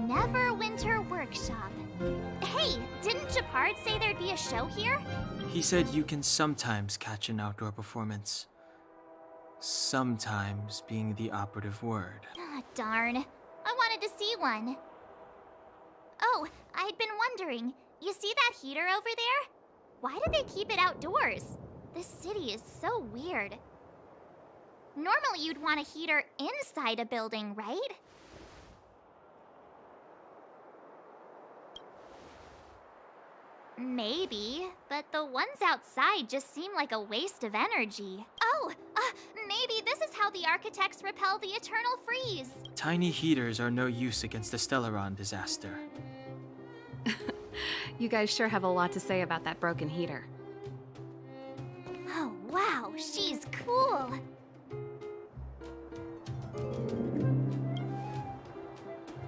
Speaker 2: Neverwinter Workshop. Hey, didn't Japard say there'd be a show here?
Speaker 1: He said you can sometimes catch an outdoor performance. Sometimes being the operative word.
Speaker 2: Ah, darn. I wanted to see one. Oh, I'd been wondering. You see that heater over there? Why do they keep it outdoors? This city is so weird. Normally you'd want a heater inside a building, right? Maybe, but the ones outside just seem like a waste of energy. Oh, maybe this is how the architects repel the eternal freeze.
Speaker 1: Tiny heaters are no use against the Stellaron disaster.
Speaker 9: You guys sure have a lot to say about that broken heater.
Speaker 2: Oh, wow, she's cool.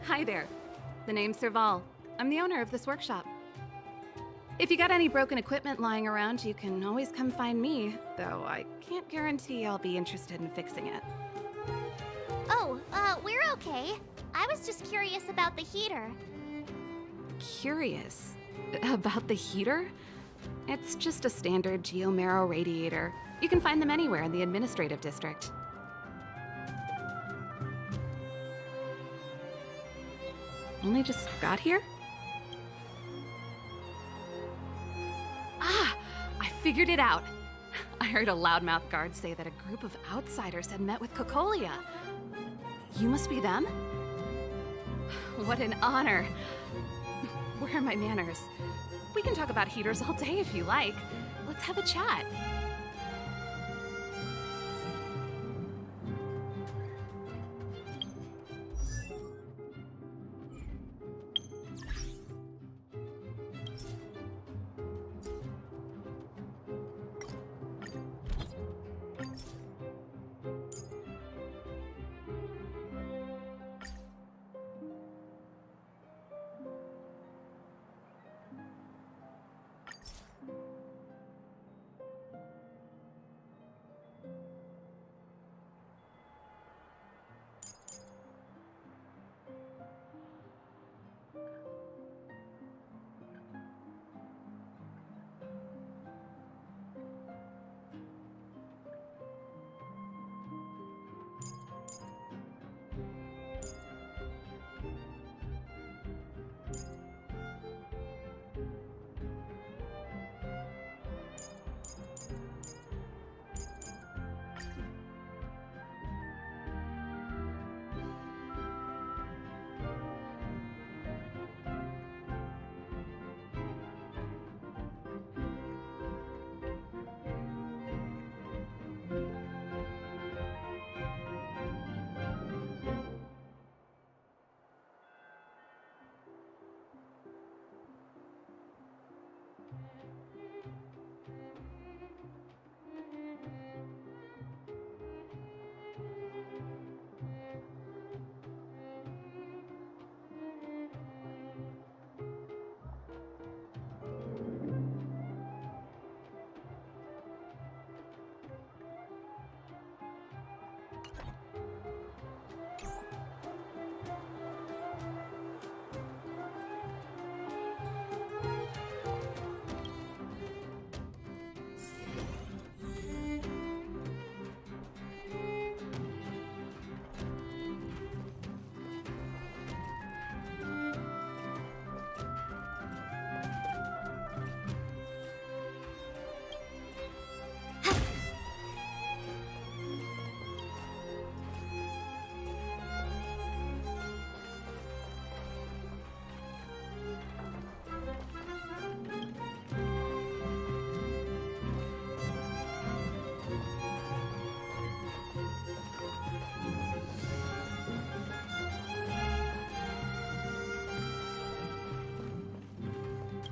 Speaker 9: Hi there. The name's Serval. I'm the owner of this workshop. If you got any broken equipment lying around, you can always come find me, though I can't guarantee I'll be interested in fixing it.
Speaker 2: Oh, we're okay. I was just curious about the heater.
Speaker 9: Curious? About the heater? It's just a standard geomarrow radiator. You can find them anywhere in the administrative district. Only just got here? Ah! I figured it out! I heard a loudmouth guard say that a group of outsiders had met with Cocolia. You must be them? What an honor! Where are my manners? We can talk about heaters all day if you like. Let's have a chat.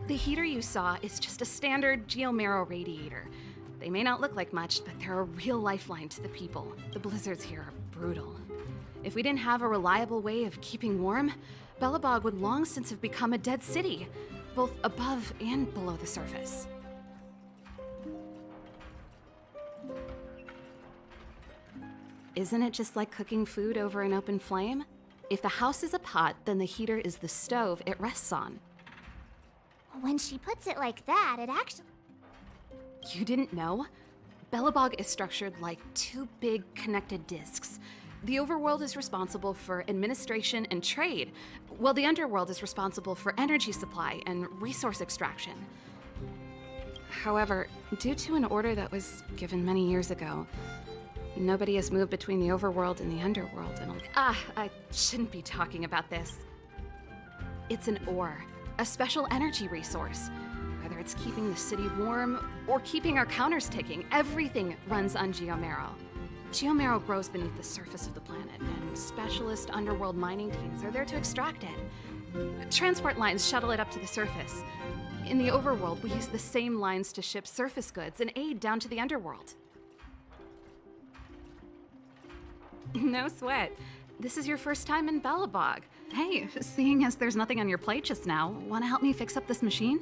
Speaker 9: The heater you saw is just a standard geomarrow radiator. They may not look like much, but they're a real lifeline to the people. The blizzards here are brutal. If we didn't have a reliable way of keeping warm, Belobog would long since have become a dead city, both above and below the surface. Isn't it just like cooking food over an open flame? If the house is a pot, then the heater is the stove it rests on.
Speaker 2: When she puts it like that, it actually...
Speaker 9: You didn't know? Belobog is structured like two big connected discs. The overworld is responsible for administration and trade, while the underworld is responsible for energy supply and resource extraction. However, due to an order that was given many years ago, nobody has moved between the overworld and the underworld in I shouldn't be talking about this. It's an ore, a special energy resource. Whether it's keeping the city warm or keeping our counters ticking, everything runs on Geomarrow. Geomarrow grows beneath the surface of the planet, and specialist underworld mining teams are there to extract it. Transport lines shuttle it up to the surface. In the overworld, we use the same lines to ship surface goods and aid down to the underworld. No sweat. This is your first time in Belobog. Hey, seeing as there's nothing on your plate just now, want to help me fix up this machine?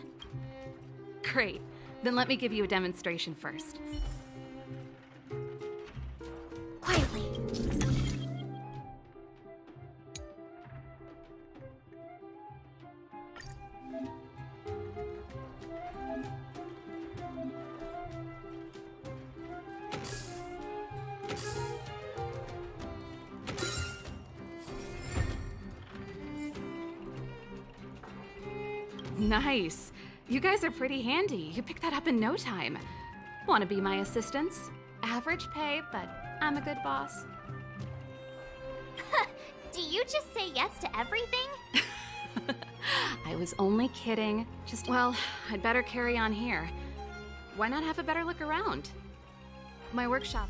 Speaker 9: Great. Then let me give you a demonstration first.
Speaker 3: Quietly.
Speaker 9: Nice. You guys are pretty handy. You picked that up in no time. Want to be my assistants? Average pay, but I'm a good boss.
Speaker 2: Do you just say yes to everything?
Speaker 9: I was only kidding. Well, I'd better carry on here. Why not have a better look around? My workshop.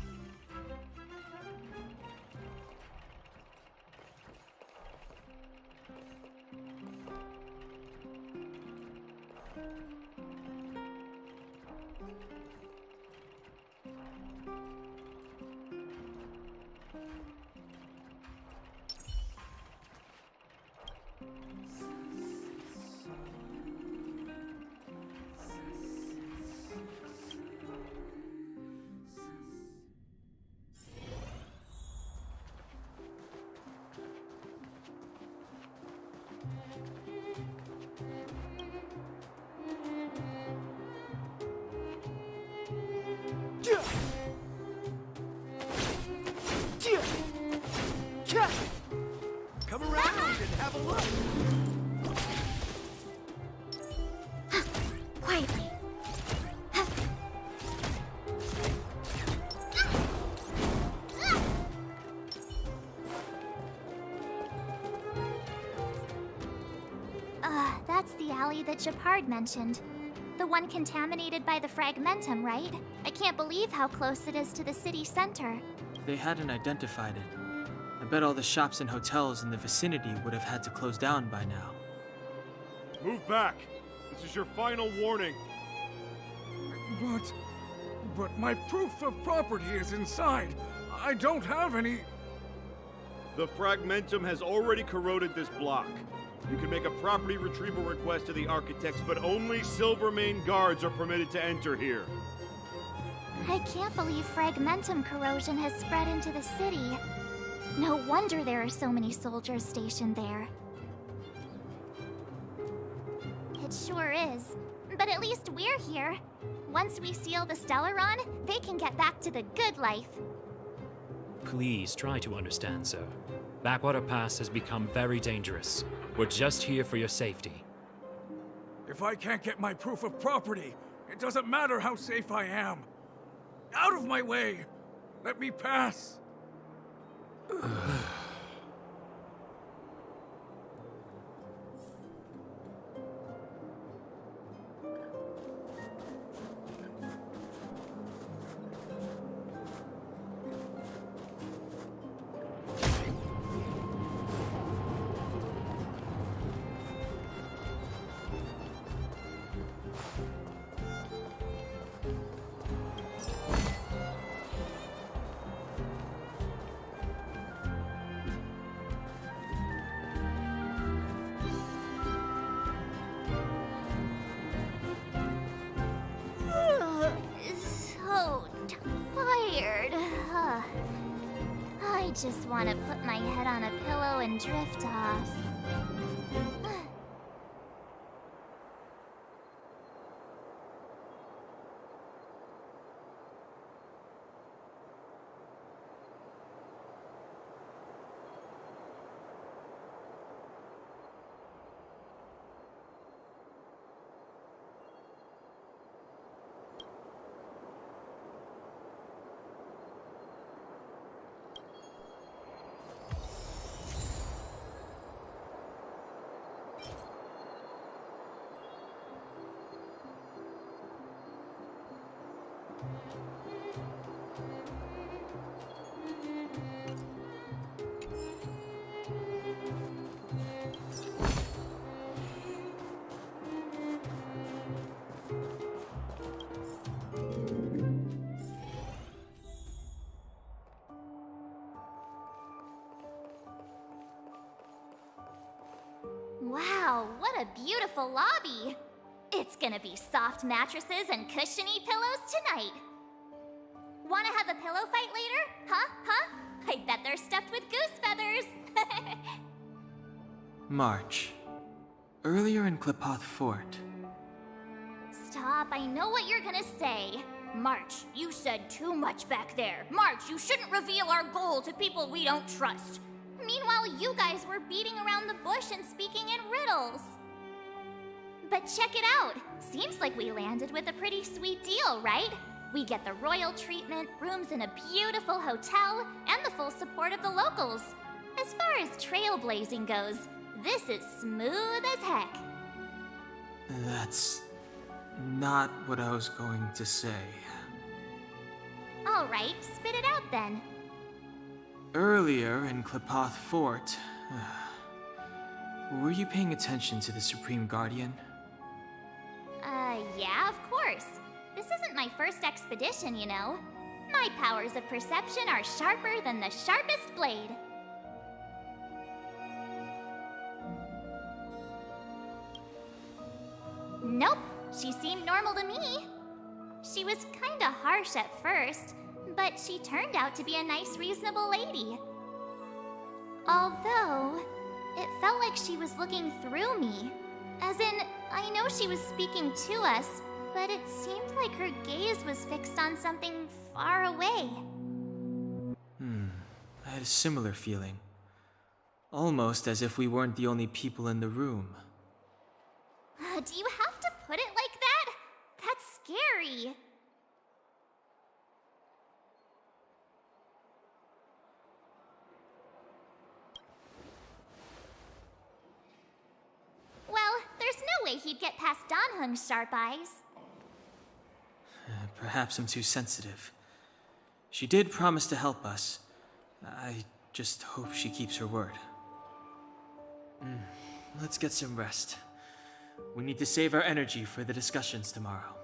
Speaker 10: Come around and have a look.
Speaker 3: Quietly.
Speaker 2: That's the alley that Japard mentioned. The one contaminated by the fragmentum, right? I can't believe how close it is to the city center.
Speaker 1: They hadn't identified it. I bet all the shops and hotels in the vicinity would have had to close down by now.
Speaker 10: Move back. This is your final warning.
Speaker 11: But my proof of property is inside. I don't have any...
Speaker 10: The fragmentum has already corroded this block. You can make a property retrieval request to the architects, but only Silvermane guards are permitted to enter here.
Speaker 2: I can't believe fragmentum corrosion has spread into the city. No wonder there are so many soldiers stationed there. It sure is. But at least we're here. Once we seal the Stellaron, they can get back to the good life.
Speaker 12: Please try to understand, sir. Backwater Pass has become very dangerous. We're just here for your safety.
Speaker 11: If I can't get my proof of property, it doesn't matter how safe I am. Out of my way! Let me pass!
Speaker 2: So tired. I just want to put my head on a pillow and drift off. Wow, what a beautiful lobby! It's gonna be soft mattresses and cushiony pillows tonight. Wanna have a pillow fight later? Huh? I bet they're stuffed with goose feathers!
Speaker 1: March. Earlier in Klipoth Fort.
Speaker 2: Stop, I know what you're gonna say. March, you said too much back there. March, you shouldn't reveal our goal to people we don't trust. Meanwhile, you guys were beating around the bush and speaking in riddles. But check it out. Seems like we landed with a pretty sweet deal, right? We get the royal treatment, rooms in a beautiful hotel, and the full support of the locals. As far as trailblazing goes, this is smooth as heck.
Speaker 1: That's not what I was going to say.
Speaker 2: Alright, spit it out then.
Speaker 1: Earlier in Klipoth Fort, were you paying attention to the Supreme Guardian?
Speaker 2: Yeah, of course. This isn't my first expedition, you know. My powers of perception are sharper than the sharpest blade. Nope, she seemed normal to me. She was kinda harsh at first, but she turned out to be a nice, reasonable lady. Although, it felt like she was looking through me. As in, I know she was speaking to us, but it seemed like her gaze was fixed on something far away.
Speaker 1: I had a similar feeling. Almost as if we weren't the only people in the room.
Speaker 2: Do you have to put it like that? That's scary. Well, there's no way he'd get past Danhung's sharp eyes.
Speaker 1: Perhaps I'm too sensitive. She did promise to help us. I just hope she keeps her word. Let's get some rest. We need to save our energy for the discussions tomorrow.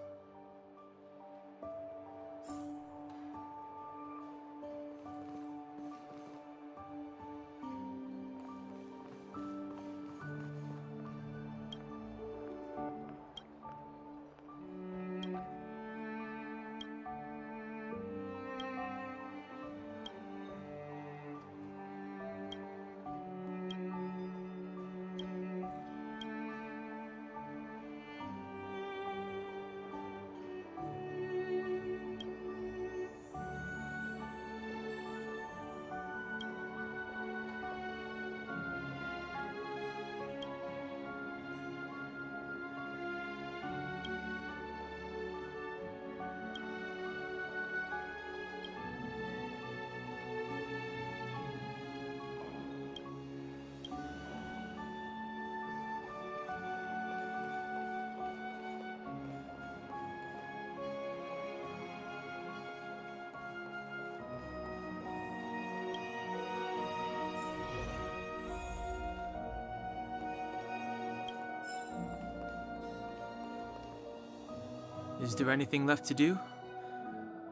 Speaker 1: Is there anything left to do?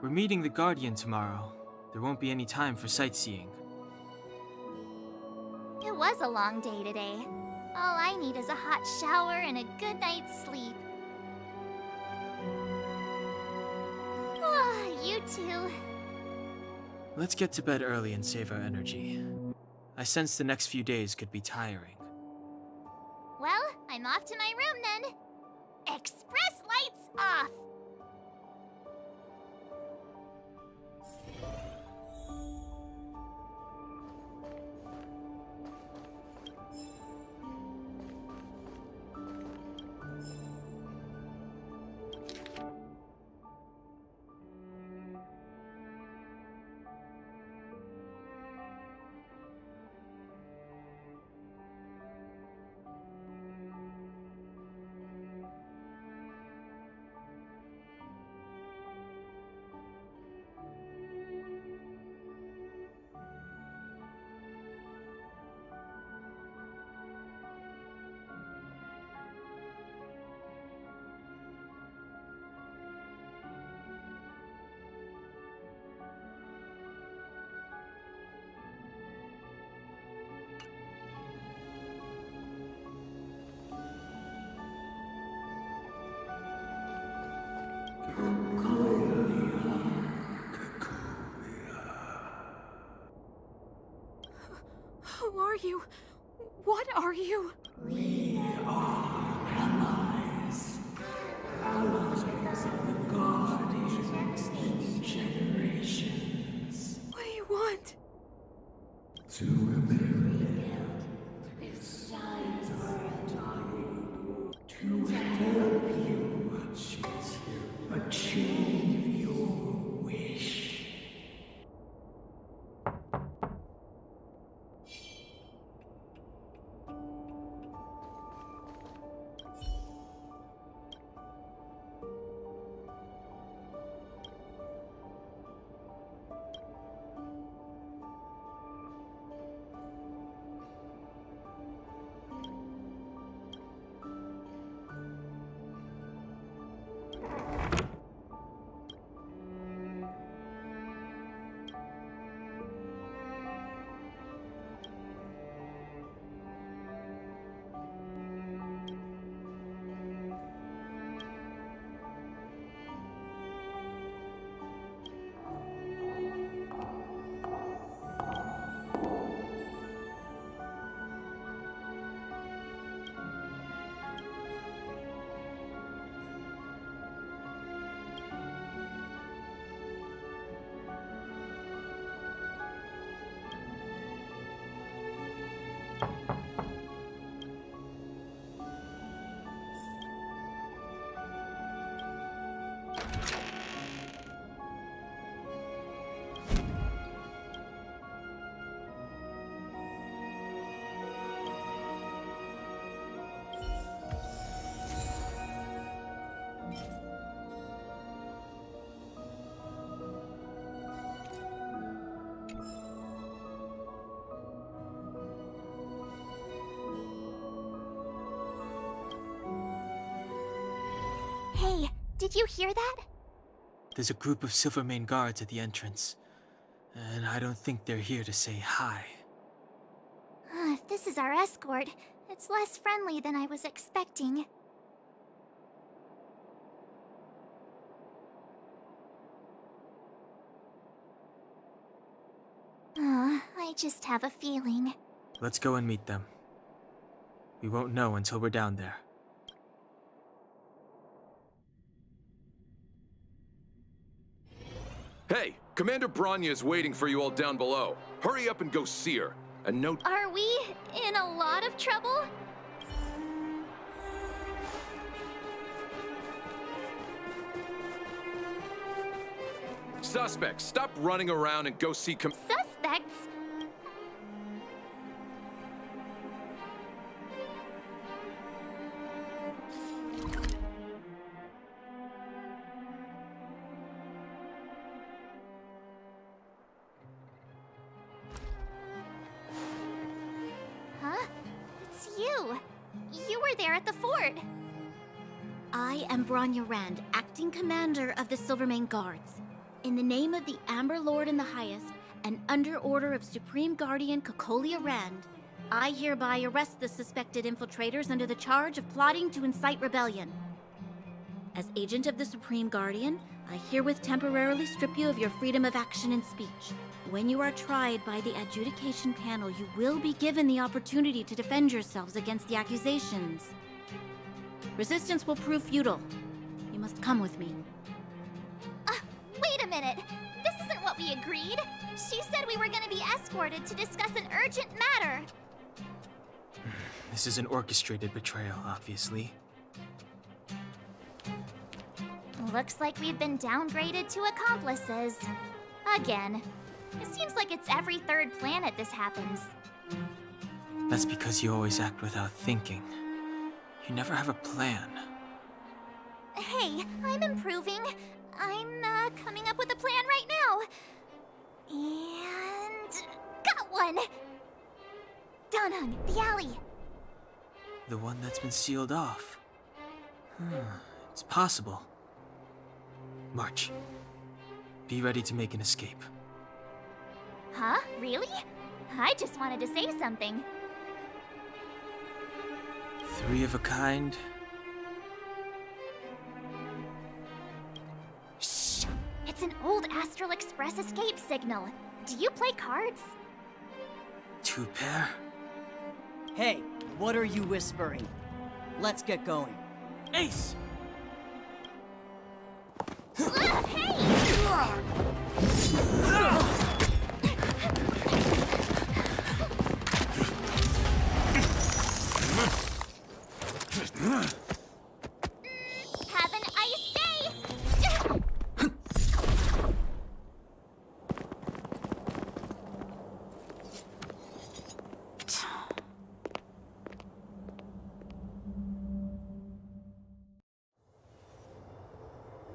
Speaker 1: We're meeting the Guardian tomorrow. There won't be any time for sightseeing.
Speaker 2: It was a long day today. All I need is a hot shower and a good night's sleep. You too.
Speaker 1: Let's get to bed early and save our energy. I sense the next few days could be tiring.
Speaker 2: Well, I'm off to my room then. Express lights off!
Speaker 7: Who are you? What are you?
Speaker 11: We are allies. Allies of the Guardians through generations.
Speaker 7: What do you want?
Speaker 11: To rebuild this side to help you achieve your wish.
Speaker 2: Hey, did you hear that?
Speaker 1: There's a group of Silvermane guards at the entrance, and I don't think they're here to say hi.
Speaker 2: If this is our escort, it's less friendly than I was expecting. I just have a feeling.
Speaker 1: Let's go and meet them. We won't know until we're down there.
Speaker 13: Hey, Commander Bronya is waiting for you all down below. Hurry up and go see her. And note...
Speaker 2: Are we in a lot of trouble?
Speaker 13: Suspects, stop running around and go see
Speaker 2: Suspects? Huh? It's you. You were there at the fort.
Speaker 3: I am Bronya Rand, acting commander of the Silvermane Guards. In the name of the Amber Lord in the Highest, and under order of Supreme Guardian Cocolia Rand, I hereby arrest the suspected infiltrators under the charge of plotting to incite rebellion. As agent of the Supreme Guardian, I herewith temporarily strip you of your freedom of action and speech. When you are tried by the adjudication panel, you will be given the opportunity to defend yourselves against the accusations. Resistance will prove futile. You must come with me.
Speaker 2: Wait a minute! This isn't what we agreed! She said we were gonna be escorted to discuss an urgent matter!
Speaker 1: This is an orchestrated betrayal, obviously.
Speaker 2: Looks like we've been downgraded to accomplices. Again. It seems like it's every third planet this happens.
Speaker 1: That's because you always act without thinking. You never have a plan.
Speaker 2: Hey, I'm improving. I'm coming up with a plan right now. And... got one! Danhung, the alley.
Speaker 1: The one that's been sealed off. It's possible. March. Be ready to make an escape.
Speaker 2: Huh? Really? I just wanted to say something.
Speaker 1: 3 of a kind.
Speaker 2: Shh! It's an old Astral Express escape signal. Do you play cards?
Speaker 1: 2 pair?
Speaker 5: Hey, what are you whispering? Let's get going.
Speaker 1: Ace!
Speaker 2: Have an ice day!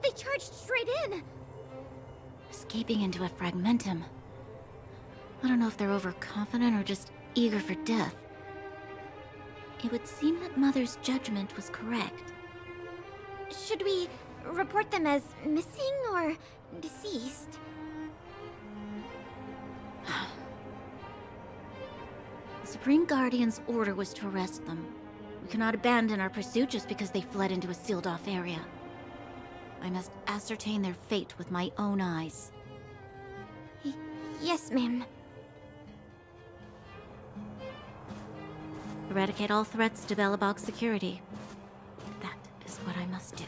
Speaker 3: They charged straight in!
Speaker 14: Escaping into a fragmentum. I don't know if they're overconfident or just eager for death. It would seem that Mother's judgment was correct.
Speaker 3: Should we report them as missing or deceased?
Speaker 14: The Supreme Guardian's order was to arrest them. We cannot abandon our pursuit just because they fled into a sealed-off area. I must ascertain their fate with my own eyes.
Speaker 3: Yes, ma'am.
Speaker 14: Eradicate all threats to Belobog's security. That is what I must do.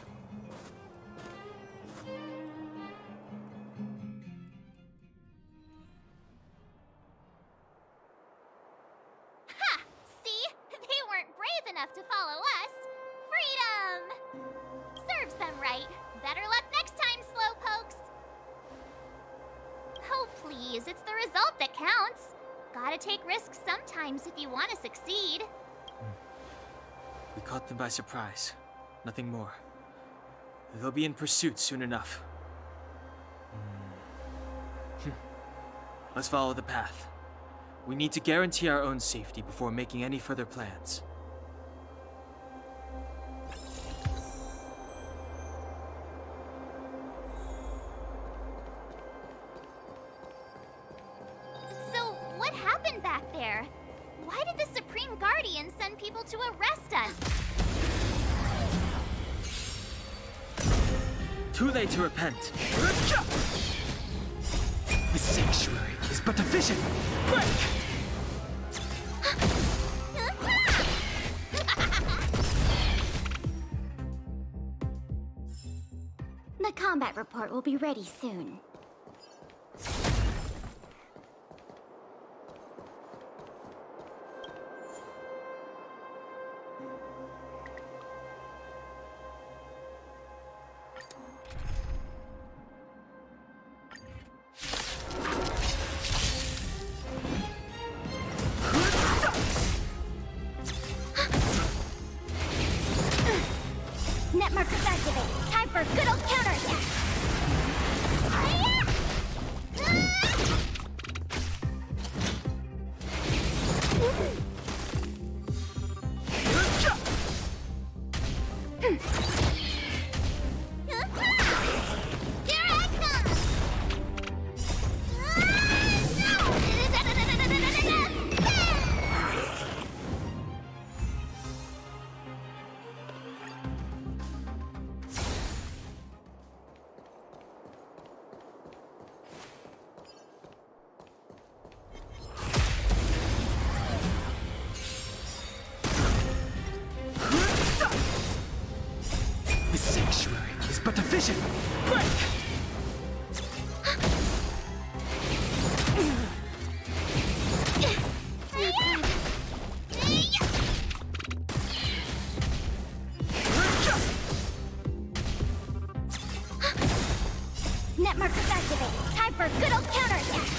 Speaker 2: Ha! See? They weren't brave enough to follow us. Freedom! Serves them right. Better luck next time, slowpokes. Oh, please, it's the result that counts. Gotta take risks sometimes if you want to succeed.
Speaker 1: We caught them by surprise. Nothing more. They'll be in pursuit soon enough. Let's follow the path. We need to guarantee our own safety before making any further plans.
Speaker 2: So, what happened back there? Why did the Supreme Guardian send people to arrest us?
Speaker 1: Too late to repent. The sanctuary is but a vision. Break!
Speaker 3: The combat report will be ready soon. Net markers activate. Time for a good old counterattack.
Speaker 2: Here I come!
Speaker 1: The sanctuary is but a vision. Break!
Speaker 3: Net markers activate. Time for a good old counterattack.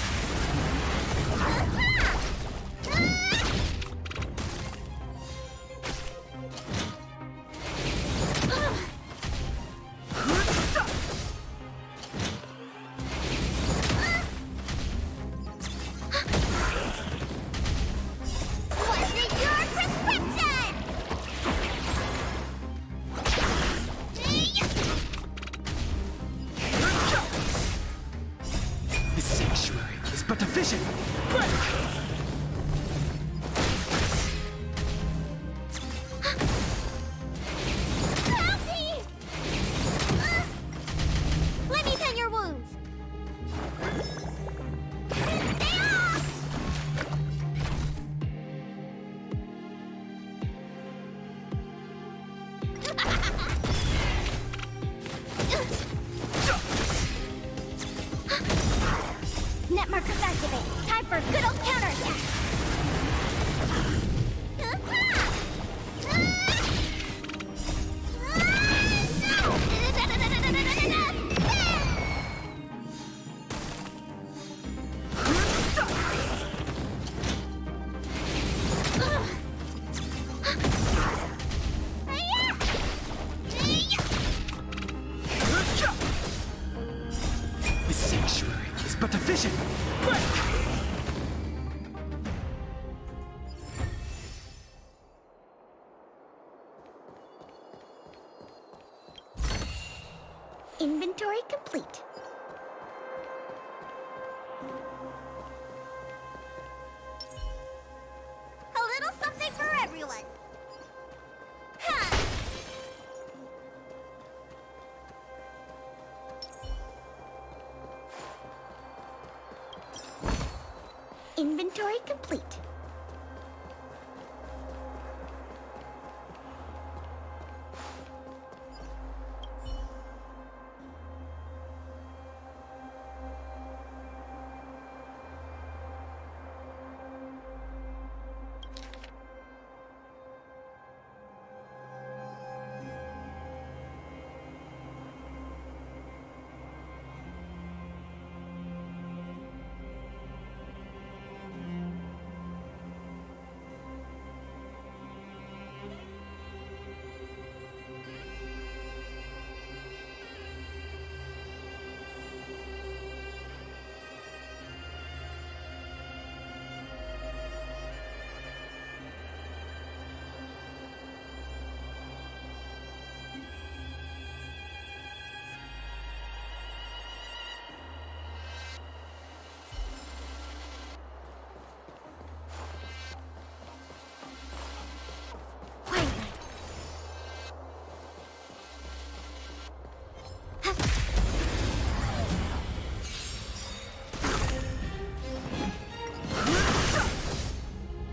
Speaker 2: Was it your prescription?
Speaker 1: The
Speaker 3: Time for a good old counterattack!
Speaker 1: The sanctuary is but a vision. Break!
Speaker 3: Inventory complete. A little something for everyone. Ha! Inventory complete.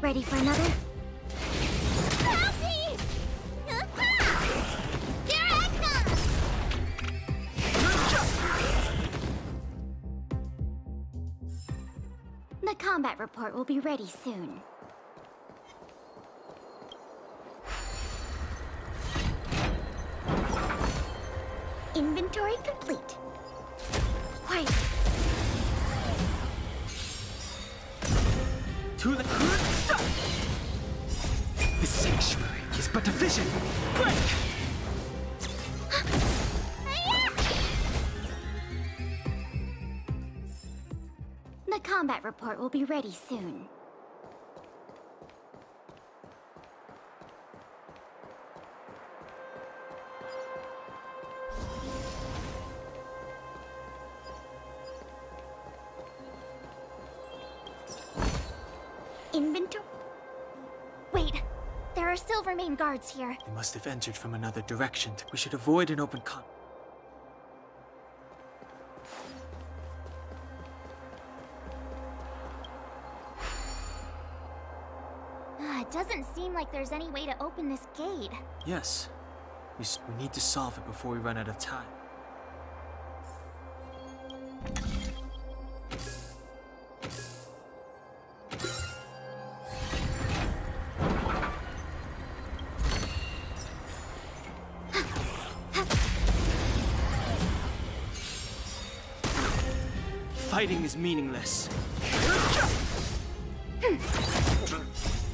Speaker 3: Ready for another? Help me! Here I come! The combat report will be ready soon. Inventory complete. Quiet.
Speaker 1: To the sanctuary is but a vision. Break!
Speaker 3: The combat report will be ready soon. Inventory. Wait, there are Silvermane guards here.
Speaker 1: They must have entered from another direction. We should avoid an open con.
Speaker 2: It doesn't seem like there's any way to open this gate.
Speaker 1: Yes. We need to solve it before we run out of time. Fighting is meaningless.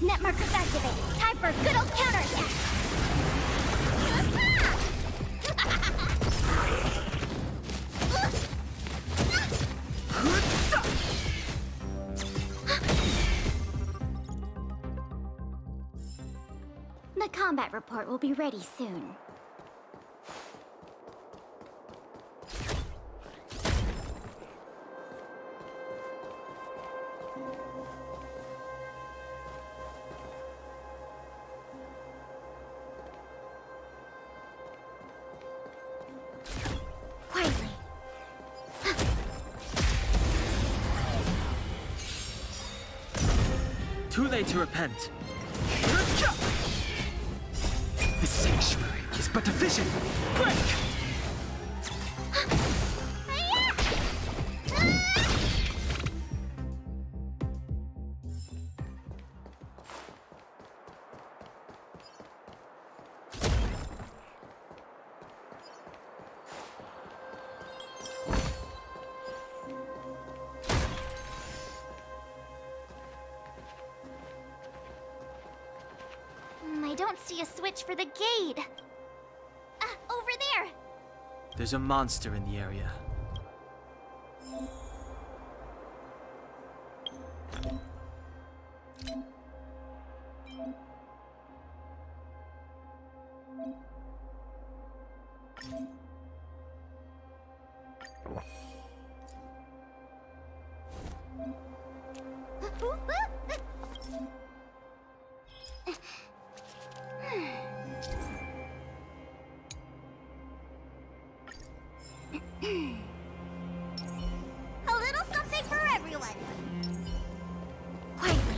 Speaker 3: Net markers activated. Time for a good old counterattack. The combat report will be ready soon. Quietly.
Speaker 1: Too late to repent. The sanctuary is but a vision. Break!
Speaker 2: don't see a switch for the gate. Over there!
Speaker 1: There's a monster in the area.
Speaker 3: A little something for everyone. Quietly.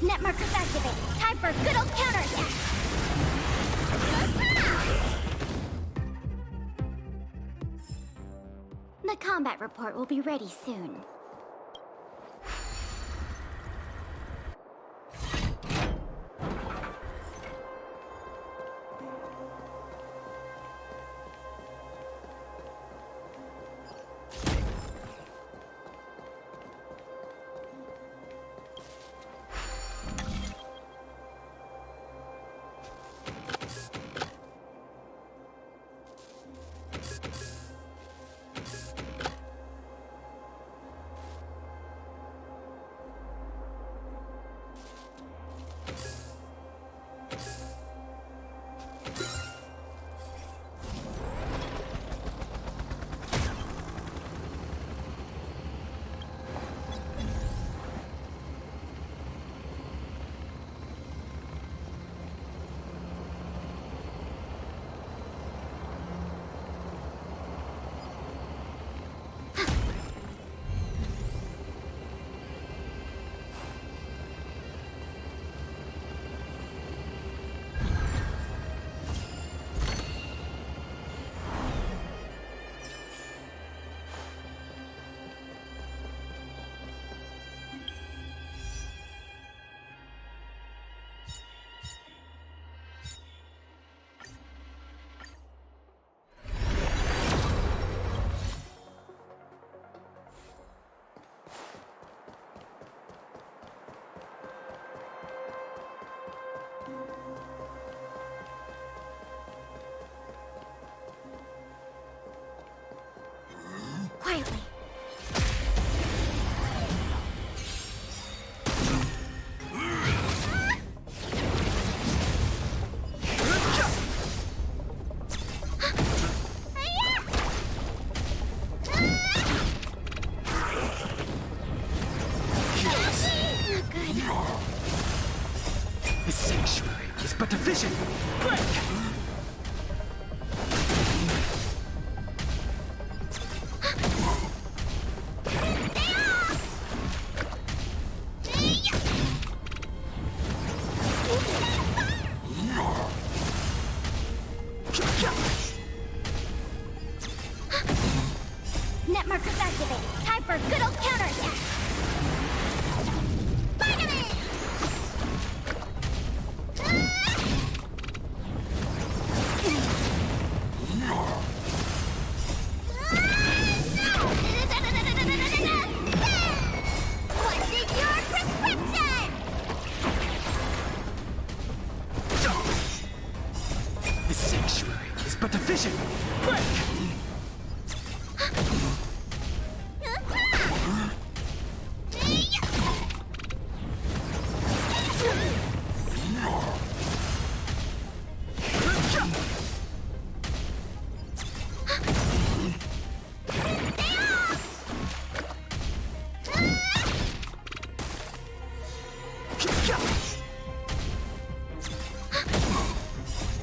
Speaker 3: Net markers activate. Time for a good old counterattack. The combat report will be ready soon. Quietly.
Speaker 1: The sanctuary is but a vision. Break!
Speaker 3: Net markers activate. Time for a good old counterattack. What's in your prescription?
Speaker 1: The sanctuary is but a vision. Break!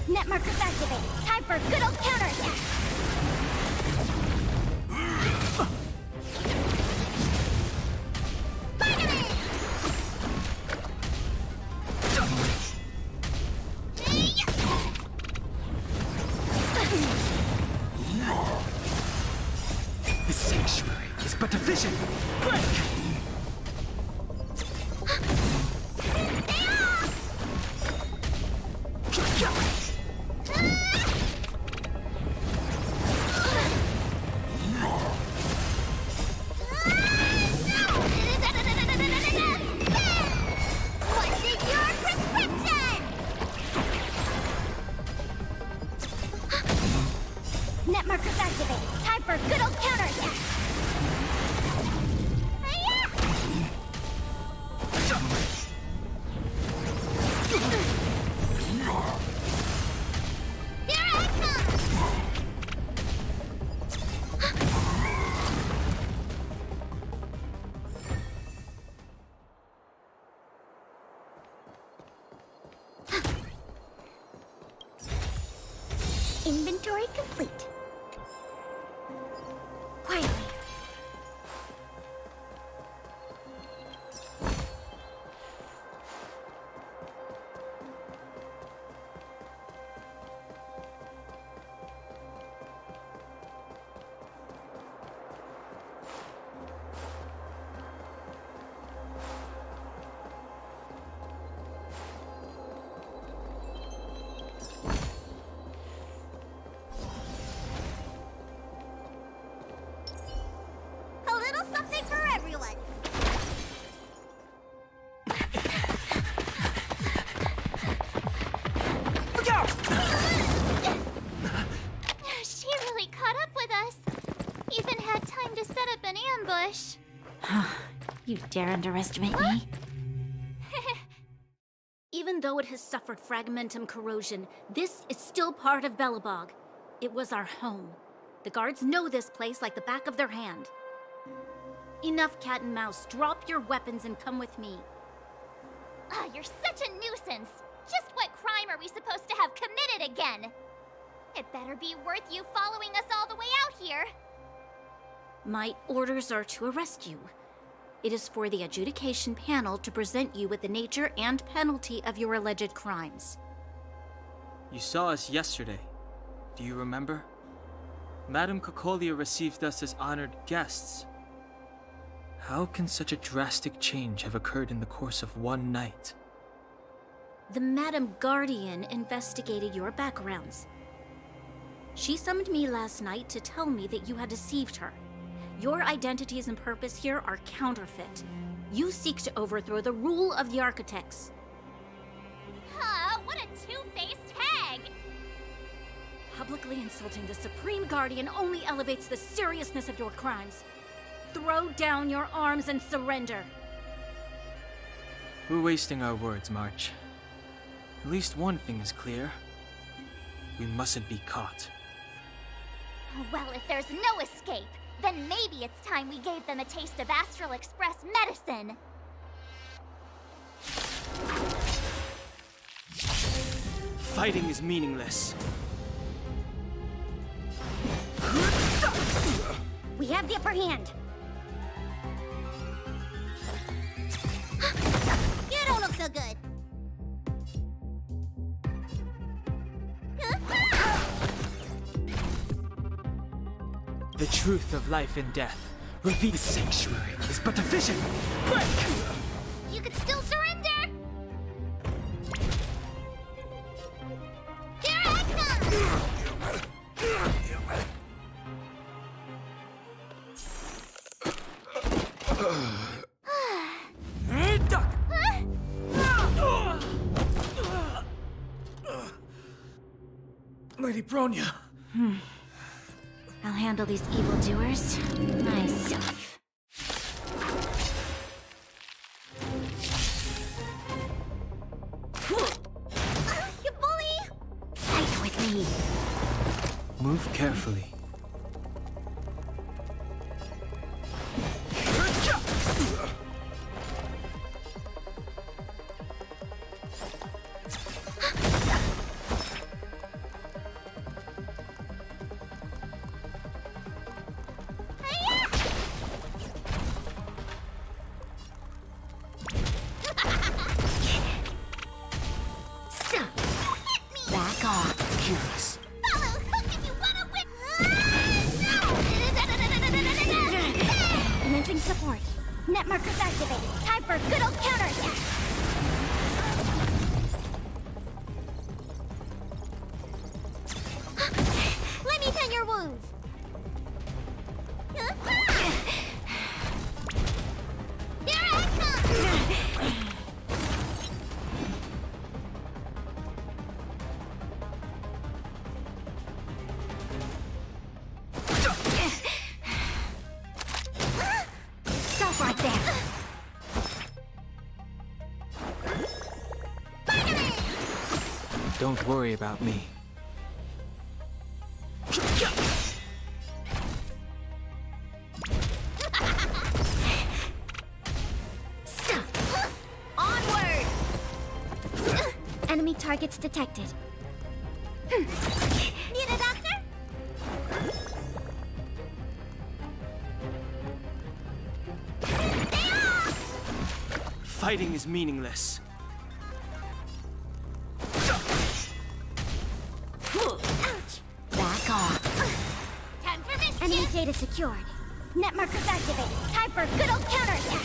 Speaker 3: Net markers activate. Time for a good old counterattack.
Speaker 1: The sanctuary is but a vision. Break!
Speaker 3: markers activated. Time for a good old counterattack. Inventory complete. Quietly. A little something for everyone.
Speaker 1: Look out!
Speaker 2: She really caught up with us. Even had time to set up an ambush.
Speaker 14: You dare underestimate me? Even though it has suffered fragmentum corrosion, this is still part of Belobog. It was our home. The guards know this place like the back of their hand. Enough cat and mouse. Drop your weapons and come with me.
Speaker 2: You're such a nuisance. Just what crime are we supposed to have committed again? It better be worth you following us all the way out here.
Speaker 14: My orders are to arrest you. It is for the adjudication panel to present you with the nature and penalty of your alleged crimes.
Speaker 1: You saw us yesterday. Do you remember? Madame Cocolia received us as honored guests. How can such a drastic change have occurred in the course of one night?
Speaker 14: The Madame Guardian investigated your backgrounds. She summoned me last night to tell me that you had deceived her. Your identities and purpose here are counterfeit. You seek to overthrow the rule of the Architects.
Speaker 2: What a two-faced hag!
Speaker 14: Publicly insulting the Supreme Guardian only elevates the seriousness of your crimes. Throw down your arms and surrender.
Speaker 1: We're wasting our words, March. At least one thing is clear. We mustn't be caught.
Speaker 2: Well, if there's no escape, then maybe it's time we gave them a taste of Astral Express medicine.
Speaker 1: Fighting is meaningless.
Speaker 3: We have the upper hand. You don't look so good.
Speaker 1: The truth of life and death. Reveal sanctuary is but a vision. Quick!
Speaker 2: You could still surrender! Here I
Speaker 11: Lady Bronya.
Speaker 14: I'll handle these evildoers myself.
Speaker 3: You bully!
Speaker 14: Fight with me.
Speaker 1: Move carefully.
Speaker 14: Back off.
Speaker 1: Curious.
Speaker 3: Commencing support. Net markers activated. Time for a good old counterattack. Let me tend your wounds. Here I come!
Speaker 1: Don't worry about me.
Speaker 3: Onward! Enemy targets detected. Need a doctor?
Speaker 1: Fighting is meaningless.
Speaker 3: Ouch! Back off. Time for mischief! Enemy data secured. Net markers activated. Time for a good old counterattack.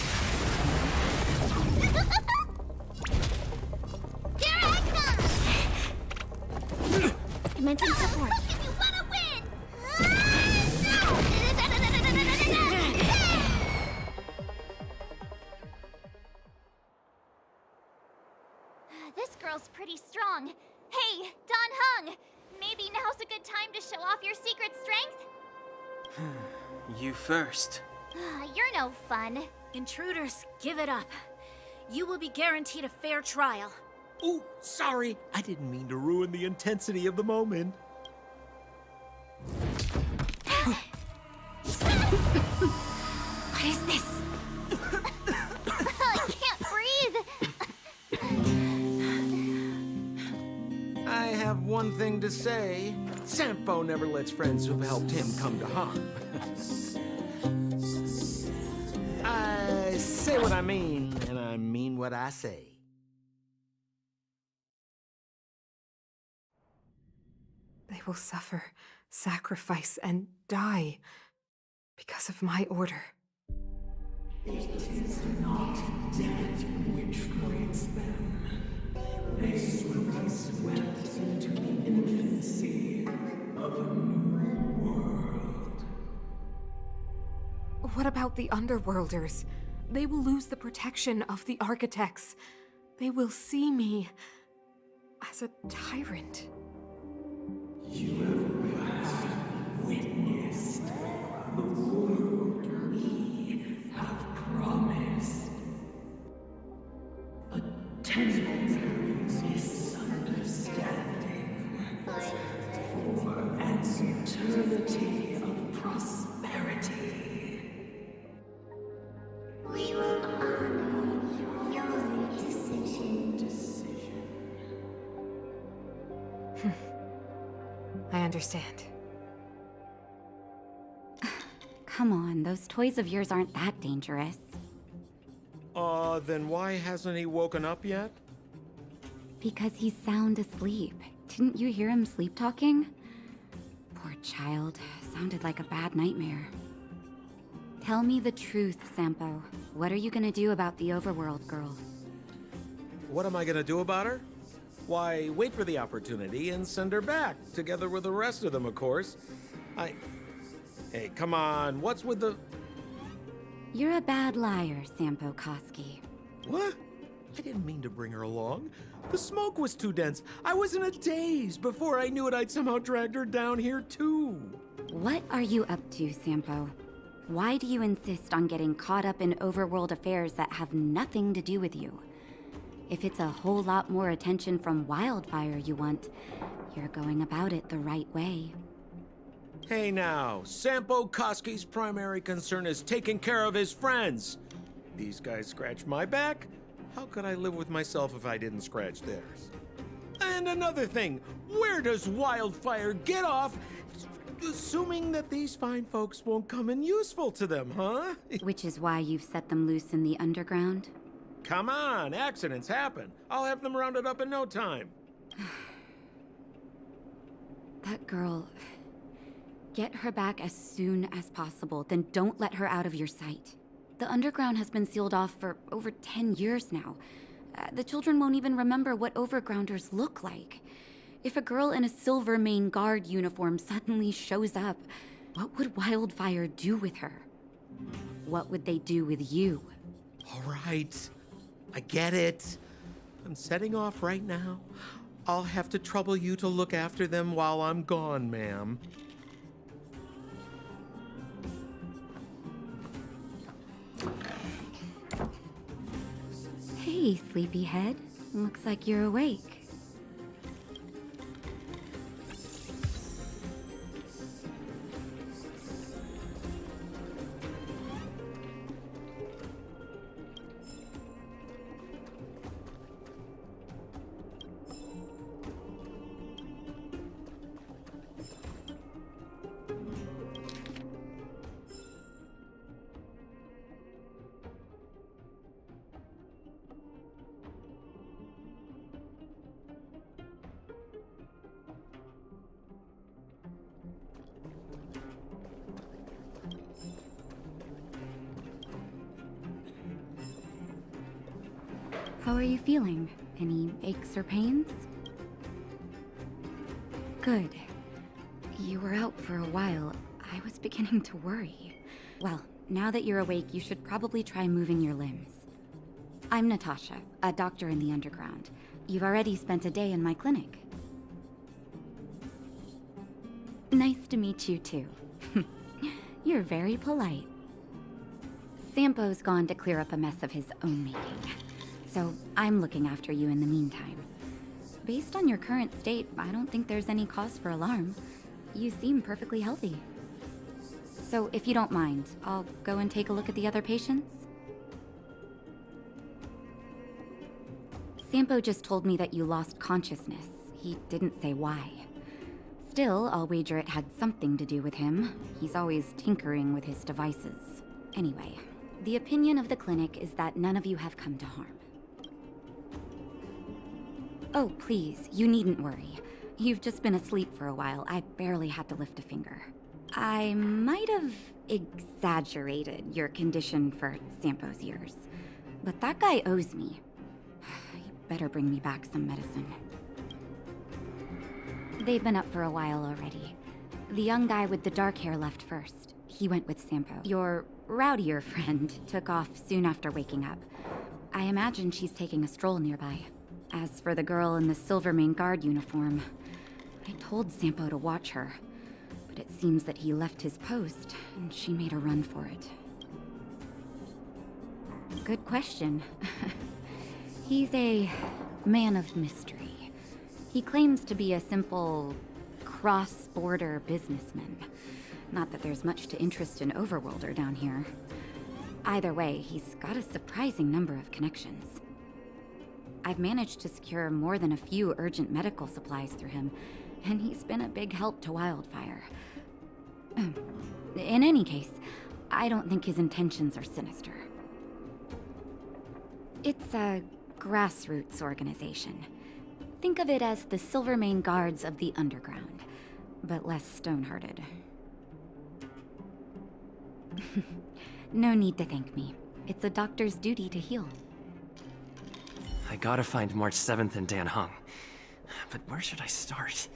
Speaker 3: Here I come! Commencing support. You wanna win!
Speaker 2: This girl's pretty strong. Hey, Don Hung! Maybe now's a good time to show off your secret strength?
Speaker 1: You first.
Speaker 2: You're no fun.
Speaker 15: Intruders, give it up. You will be guaranteed a fair trial.
Speaker 4: Ooh, sorry. I didn't mean to ruin the intensity of the moment.
Speaker 3: What is this?
Speaker 2: I can't breathe.
Speaker 4: I have one thing to say. Sampo never lets friends who've helped him come to harm. I say what I mean, and I mean what I say.
Speaker 7: They will suffer, sacrifice, and die because of my order.
Speaker 16: It is not death which creates them. They will be swept into the infancy of a new world.
Speaker 7: What about the Underworlders? They will lose the protection of the Architects. They will see me as a tyrant.
Speaker 16: You have witnessed the world we have promised. A temporary misunderstanding for an eternity of prosperity.
Speaker 2: We will honor your decision.
Speaker 7: I understand.
Speaker 14: Come on, those toys of yours aren't that dangerous.
Speaker 4: Then why hasn't he woken up yet?
Speaker 14: Because he's sound asleep. Didn't you hear him sleep talking? Poor child. Sounded like a bad nightmare. Tell me the truth, Sampo. What are you gonna do about the Overworld girl?
Speaker 4: What am I gonna do about her? Why, wait for the opportunity and send her back, together with the rest of them, of course. Hey, come on, what's with the...
Speaker 14: You're a bad liar, Sampo Koski.
Speaker 4: What? I didn't mean to bring her along. The smoke was too dense. I was in a daze. Before I knew it, I'd somehow dragged her down here, too.
Speaker 14: What are you up to, Sampo? Why do you insist on getting caught up in overworld affairs that have nothing to do with you? If it's a whole lot more attention from Wildfire you want, you're going about it the right way.
Speaker 4: Hey now, Sampo Koski's primary concern is taking care of his friends. These guys scratch my back. How could I live with myself if I didn't scratch theirs? And another thing, where does Wildfire get off assuming that these fine folks won't come in useful to them, huh?
Speaker 14: Which is why you've set them loose in the underground?
Speaker 4: Come on, accidents happen. I'll have them rounded up in no time.
Speaker 14: That girl... Get her back as soon as possible, then don't let her out of your sight. The underground has been sealed off for over 10 years now. The children won't even remember what overgrounders look like. If a girl in a Silvermane Guard uniform suddenly shows up, what would Wildfire do with her? What would they do with you?
Speaker 4: All right, I get it. I'm setting off right now. I'll have to trouble you to look after them while I'm gone, ma'am.
Speaker 14: Hey, sleepyhead. Looks like you're awake.
Speaker 17: How are you feeling? Any aches or pains? Good. You were out for a while. I was beginning to worry. Well, now that you're awake, you should probably try moving your limbs. I'm Natasha, a doctor in the underground. You've already spent a day in my clinic. Nice to meet you, too. You're very polite. Sampo's gone to clear up a mess of his own making, so I'm looking after you in the meantime. Based on your current state, I don't think there's any cause for alarm. You seem perfectly healthy. So if you don't mind, I'll go and take a look at the other patients. Sampo just told me that you lost consciousness. He didn't say why. Still, I'll wager it had something to do with him. He's always tinkering with his devices. Anyway, the opinion of the clinic is that none of you have come to harm. Oh, please, you needn't worry. You've just been asleep for a while. I barely had to lift a finger. I might have exaggerated your condition for Sampo's years, but that guy owes me. You better bring me back some medicine. They've been up for a while already. The young guy with the dark hair left first. He went with Sampo. Your rowdier friend took off soon after waking up. I imagine she's taking a stroll nearby. As for the girl in the Silvermane Guard uniform, I told Sampo to watch her, but it seems that he left his post, and she made a run for it. Good question. He's a man of mystery. He claims to be a simple, cross-border businessman. Not that there's much to interest an overworlder down here. Either way, he's got a surprising number of connections. I've managed to secure more than a few urgent medical supplies through him, and he's been a big help to Wildfire. In any case, I don't think his intentions are sinister. It's a grassroots organization. Think of it as the Silvermane Guards of the Underground, but less stone-hearted. No need to thank me. It's a doctor's duty to heal.
Speaker 18: I gotta find March 7th and Dan Hung. But where should I start?